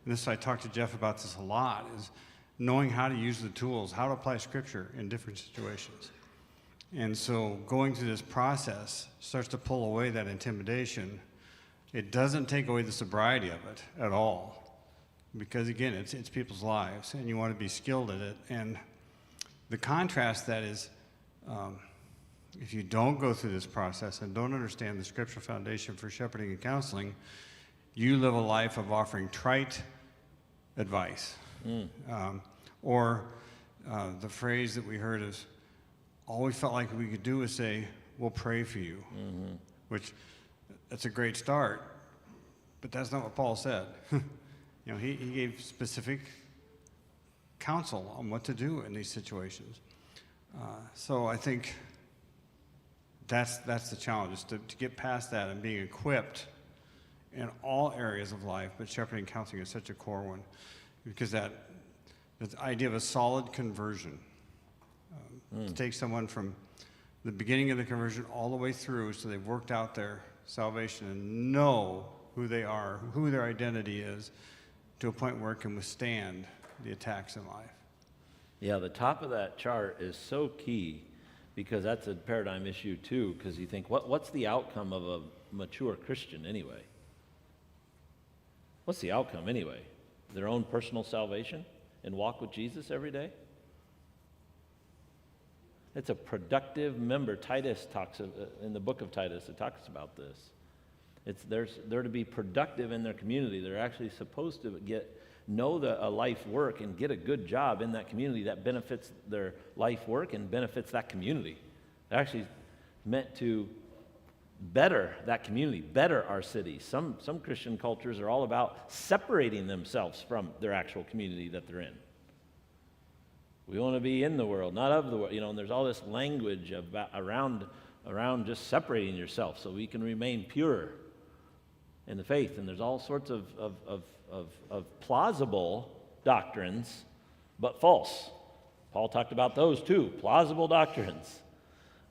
Speaker 5: And I talk to Jeff about this a lot, is knowing how to use the tools, how to apply Scripture in different situations. And so going through this process starts to pull away that intimidation. It doesn't take away the sobriety of it at all, because again, it's people's lives, and you want to be skilled at it. And the contrast that is, if you don't go through this process and don't understand the scriptural foundation for shepherding and counseling, you live a life of offering trite advice. Or the phrase that we heard is, all we felt like we could do was say, we'll pray for you, which that's a great start, but that's not what Paul said. He gave specific counsel on what to do in these situations. So I think that's the challenge, is to get past that and being equipped in all areas of life, but shepherding and counseling is such a core one, because the idea of a solid conversion, to take someone from the beginning of the conversion all the way through, so they've worked out their salvation and know who they are, who their identity is, to a point where it can withstand the attacks in life.
Speaker 1: Yeah, the top of that chart is so key, because that's a paradigm issue too, because you think, what's the outcome of a mature Christian anyway? What's the outcome anyway? Their own personal salvation and walk with Jesus every day? It's a productive member. Titus talks, in the book of Titus, it talks about this. They're to be productive in their community. They're actually supposed to know a life work and get a good job in that community that benefits their life work and benefits that community. They're actually meant to better that community, better our city. Some Christian cultures are all about separating themselves from their actual community that they're in. We want to be in the world, not of the world. And there's all this language around just separating yourself so we can remain pure in the faith. And there's all sorts of plausible doctrines, but false. Paul talked about those too, plausible doctrines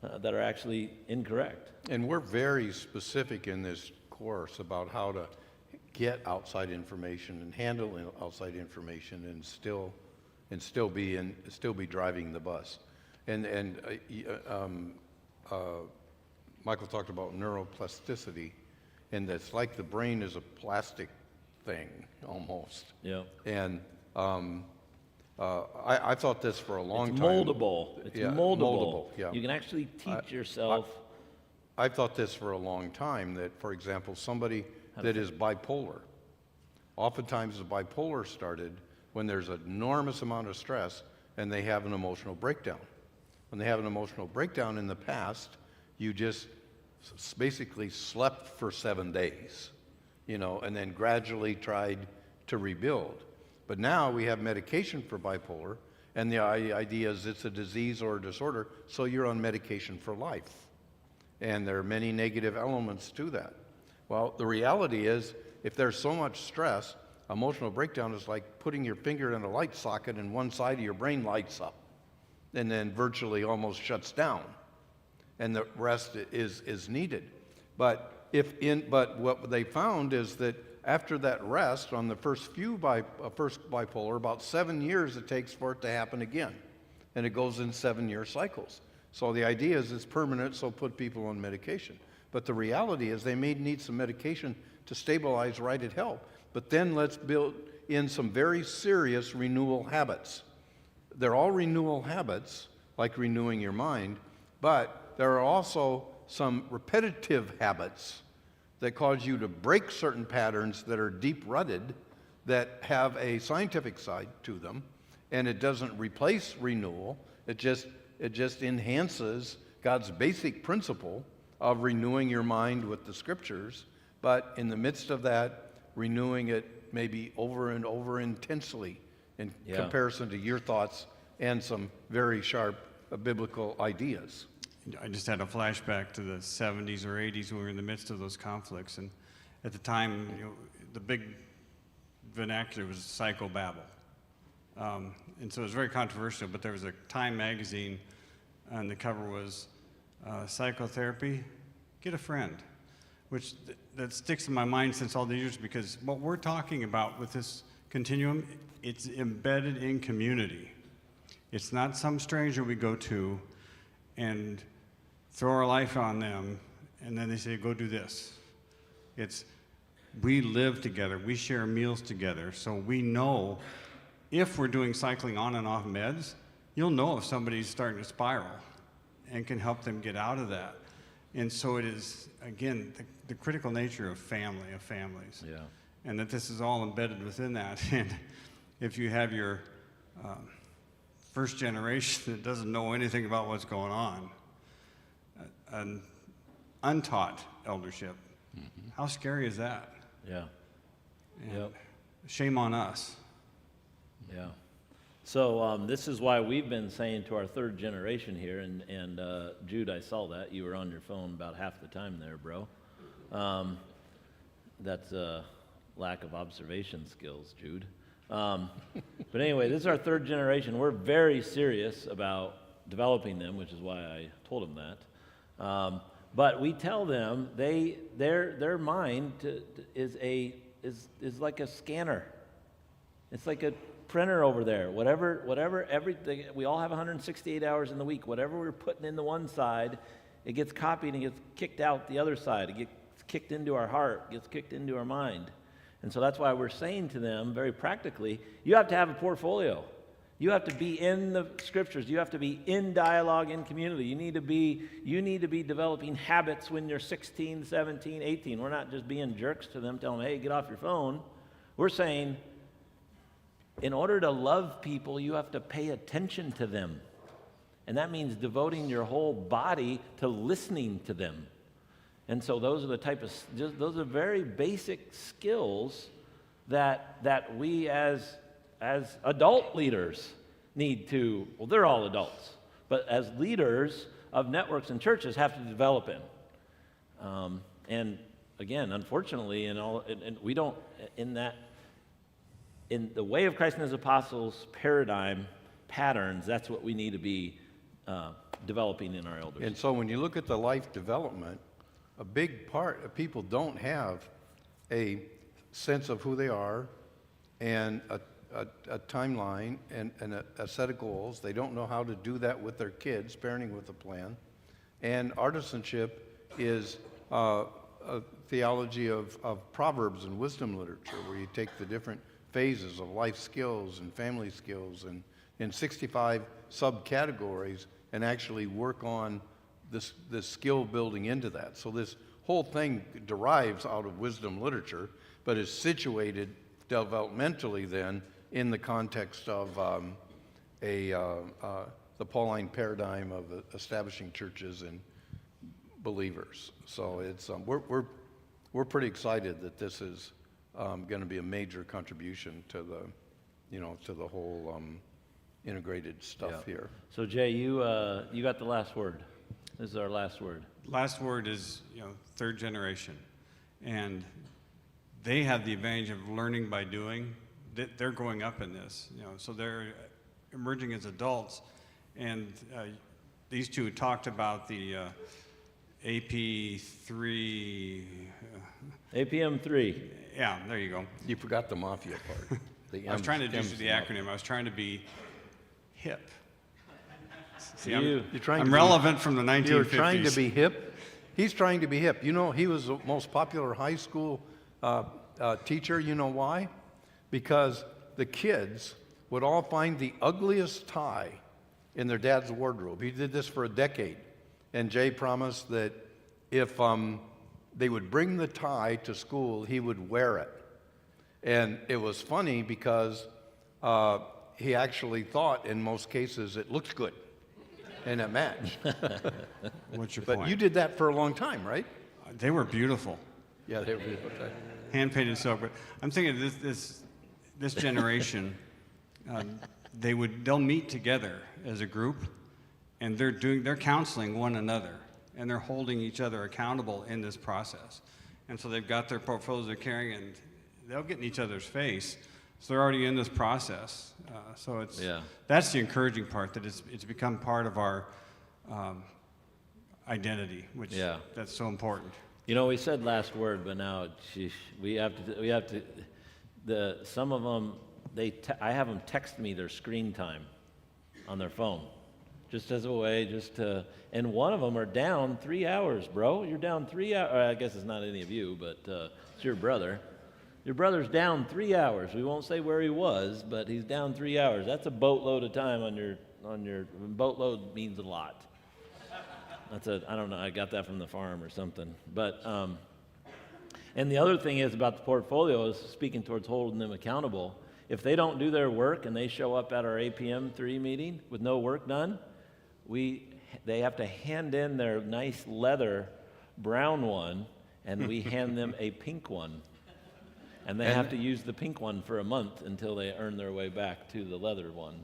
Speaker 1: that are actually incorrect.
Speaker 2: And we're very specific in this course about how to get outside information and handle outside information and still be driving the bus. Michael talked about neuroplasticity, and it's like the brain is a plastic thing almost.
Speaker 1: Yeah.
Speaker 2: And I thought this for a long
Speaker 1: It's
Speaker 2: time.
Speaker 1: moldable. It's
Speaker 2: Yeah,
Speaker 1: moldable.
Speaker 2: yeah.
Speaker 1: You can actually teach yourself.
Speaker 2: I've thought this for a long time, that, for example, somebody that is bipolar, oftentimes the bipolar started when there's an enormous amount of stress and they have an emotional breakdown. When they have an emotional breakdown in the past, you just basically slept for 7 days, and then gradually tried to rebuild. But now we have medication for bipolar, and the idea is it's a disease or a disorder, so you're on medication for life. And there are many negative elements to that. Well, the reality is, if there's so much stress, emotional breakdown is like putting your finger in a light socket and one side of your brain lights up and then virtually almost shuts down, and the rest is needed. But what they found is that after that rest, on the first bipolar, about 7 years it takes for it to happen again, and it goes in 7-year cycles. So the idea is it's permanent, so put people on medication. But the reality is they may need some medication to stabilize righted help. But then let's build in some very serious renewal habits. They're all renewal habits, like renewing your mind, but there are also some repetitive habits that cause you to break certain patterns that are deep-rooted, that have a scientific side to them, and it doesn't replace renewal. It just enhances God's basic principle of renewing your mind with the scriptures, but in the midst of that, renewing it maybe over and over intensely in comparison to your thoughts and some very sharp biblical ideas.
Speaker 5: I just had a flashback to the 70s or 80s when we were in the midst of those conflicts, and at the time, the big vernacular was psychobabble. And so it was very controversial, but there was a Time magazine, and the cover was psychotherapy, get a friend, which that sticks in my mind since all the years, because what we're talking about with this continuum, it's embedded in community. It's not some stranger we go to and throw our life on them, and then they say, go do this. It's we live together, we share meals together, so we know if we're doing cycling on and off meds, you'll know if somebody's starting to spiral and can help them get out of that. And so it is, again, the critical nature of family, of families.
Speaker 1: Yeah.
Speaker 5: And that this is all embedded within that. And if you have your first generation that doesn't know anything about what's going on, an untaught eldership, how scary is that?
Speaker 1: Yeah.
Speaker 5: And shame on us.
Speaker 1: Yeah. So this is why we've been saying to our third generation here, and Jude, I saw that. You were on your phone about half the time there, bro. That's a lack of observation skills, Jude. But anyway, this is our third generation. We're very serious about developing them, which is why I told them that. But we tell them their mind is like a scanner. It's like a printer over there. Whatever, everything. We all have 168 hours in the week. Whatever we're putting into one side, it gets copied and gets kicked out the other side. It gets kicked into our heart, gets kicked into our mind. And so that's why we're saying to them very practically, you have to have a portfolio. You have to be in the scriptures. You have to be in dialogue, in community. You need to be developing habits when you're 16, 17, 18. We're not just being jerks to them, telling them, hey, get off your phone. We're saying, in order to love people, you have to pay attention to them. And that means devoting your whole body to listening to them. And so those are the those are very basic skills that we as adult leaders need to, well, they're all adults, but as leaders of networks and churches have to develop in. And again, unfortunately, we don't, in the way of Christ and his apostles paradigm patterns, that's what we need to be developing in our elders.
Speaker 2: And so when you look at the life development, a big part of people don't have a sense of who they are and a timeline and a set of goals. They don't know how to do that with their kids, parenting with a plan. And artisanship is a theology of proverbs and wisdom literature, where you take the different phases of life skills and family skills and in 65 subcategories and actually work on this skill building into that. So this whole thing derives out of wisdom literature, but is situated developmentally then in the context of the Pauline paradigm of establishing churches and believers. So it's we're pretty excited that this is going to be a major contribution to the whole integrated stuff here.
Speaker 1: So Jay, you got the last word. This is our last word.
Speaker 5: Last word is, third generation. And they have the advantage of learning by doing. They're growing up in this, so they're emerging as adults. And these two talked about the AP3.
Speaker 1: APM3.
Speaker 5: Yeah, there you go.
Speaker 2: You forgot the mafia part.
Speaker 5: I was trying to do the acronym. I was trying to be hip. See,
Speaker 2: You're trying
Speaker 5: I'm relevant from the 1950s.
Speaker 2: You're trying to be hip. He's trying to be hip. He was the most popular high school teacher. You know why? Because the kids would all find the ugliest tie in their dad's wardrobe. He did this for a decade. And Jay promised that if they would bring the tie to school, he would wear it. And it was funny because he actually thought in most cases it looked good and it matched.
Speaker 5: What's your
Speaker 2: But
Speaker 5: point?
Speaker 2: you did that for a long time, right?
Speaker 5: They were beautiful,
Speaker 2: Yeah, they were beautiful.
Speaker 5: hand painted silk. But I'm thinking this generation, they'll meet together as a group, and they're counseling one another, and they're holding each other accountable in this process. And so they've got their portfolios they're carrying, and they'll get in each other's face. So they're already in this process. So that's the encouraging part, that it's become part of our identity, which that's so important.
Speaker 1: You know, we said last word, but now we have to. Some of them, I have them text me their screen time on their phone, just as a way, and one of them are down 3 hours, bro. You're down 3 hours. I guess it's not any of you, but it's your brother. Your brother's down 3 hours. We won't say where he was, but he's down 3 hours. That's a boatload of time on your boatload means a lot. I don't know, I got that from the farm or something. But, and the other thing is about the portfolio is speaking towards holding them accountable. If they don't do their work and they show up at our APM 3 meeting with no work done, they have to hand in their nice leather brown one, and we hand them a pink one. And they have to use the pink one for a month until they earn their way back to the leather one.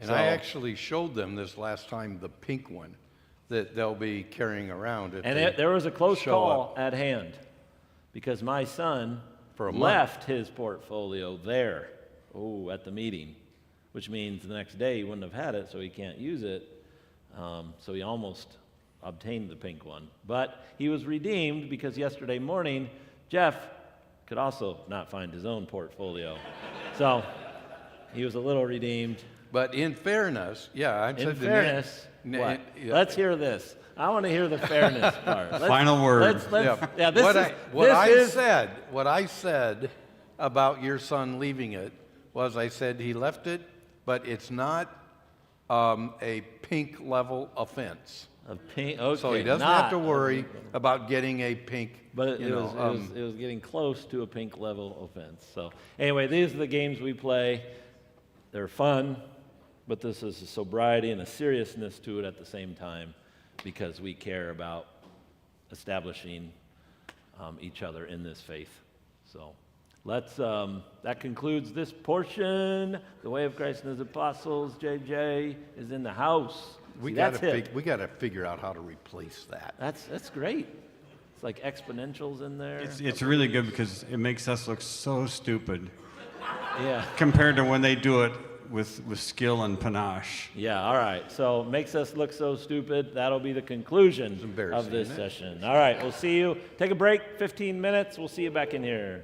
Speaker 2: And I actually showed them this last time the pink one that they'll be carrying around.
Speaker 1: There was a close call
Speaker 2: up.
Speaker 1: at hand, because my son
Speaker 2: For a month.
Speaker 1: left his portfolio there, at the meeting, which means the next day he wouldn't have had it, so he can't use it. So he almost obtained the pink one. But he was redeemed because yesterday morning, Jeff could also not find his own portfolio. So he was a little redeemed.
Speaker 2: But in fairness,
Speaker 1: In fairness, what? Let's hear this. I want to hear the fairness part.
Speaker 5: Final word.
Speaker 2: What I said about your son leaving it was, I said he left it, but it's not a pink level offense.
Speaker 1: A pink, okay,
Speaker 2: So he doesn't have to worry about getting a pink.
Speaker 1: But it was getting close to a pink level offense. So anyway, these are the games we play. They're fun, but this is a sobriety and a seriousness to it at the same time, because we care about establishing each other in this faith. So that concludes this portion. The way of Christ and His apostles. JJ is in the house.
Speaker 2: We
Speaker 1: See,
Speaker 2: got
Speaker 1: that's it.
Speaker 2: we got to figure out how to replace that.
Speaker 1: That's great. It's like exponentials in there.
Speaker 5: It's really good because it makes us look so stupid
Speaker 1: Yeah.
Speaker 5: compared to when they do it with skill and panache.
Speaker 1: Yeah, all right. So makes us look so stupid. That'll be the conclusion of this
Speaker 2: isn't it?
Speaker 1: session. All right, we'll see you. Take a break, 15 minutes. We'll see you back in here.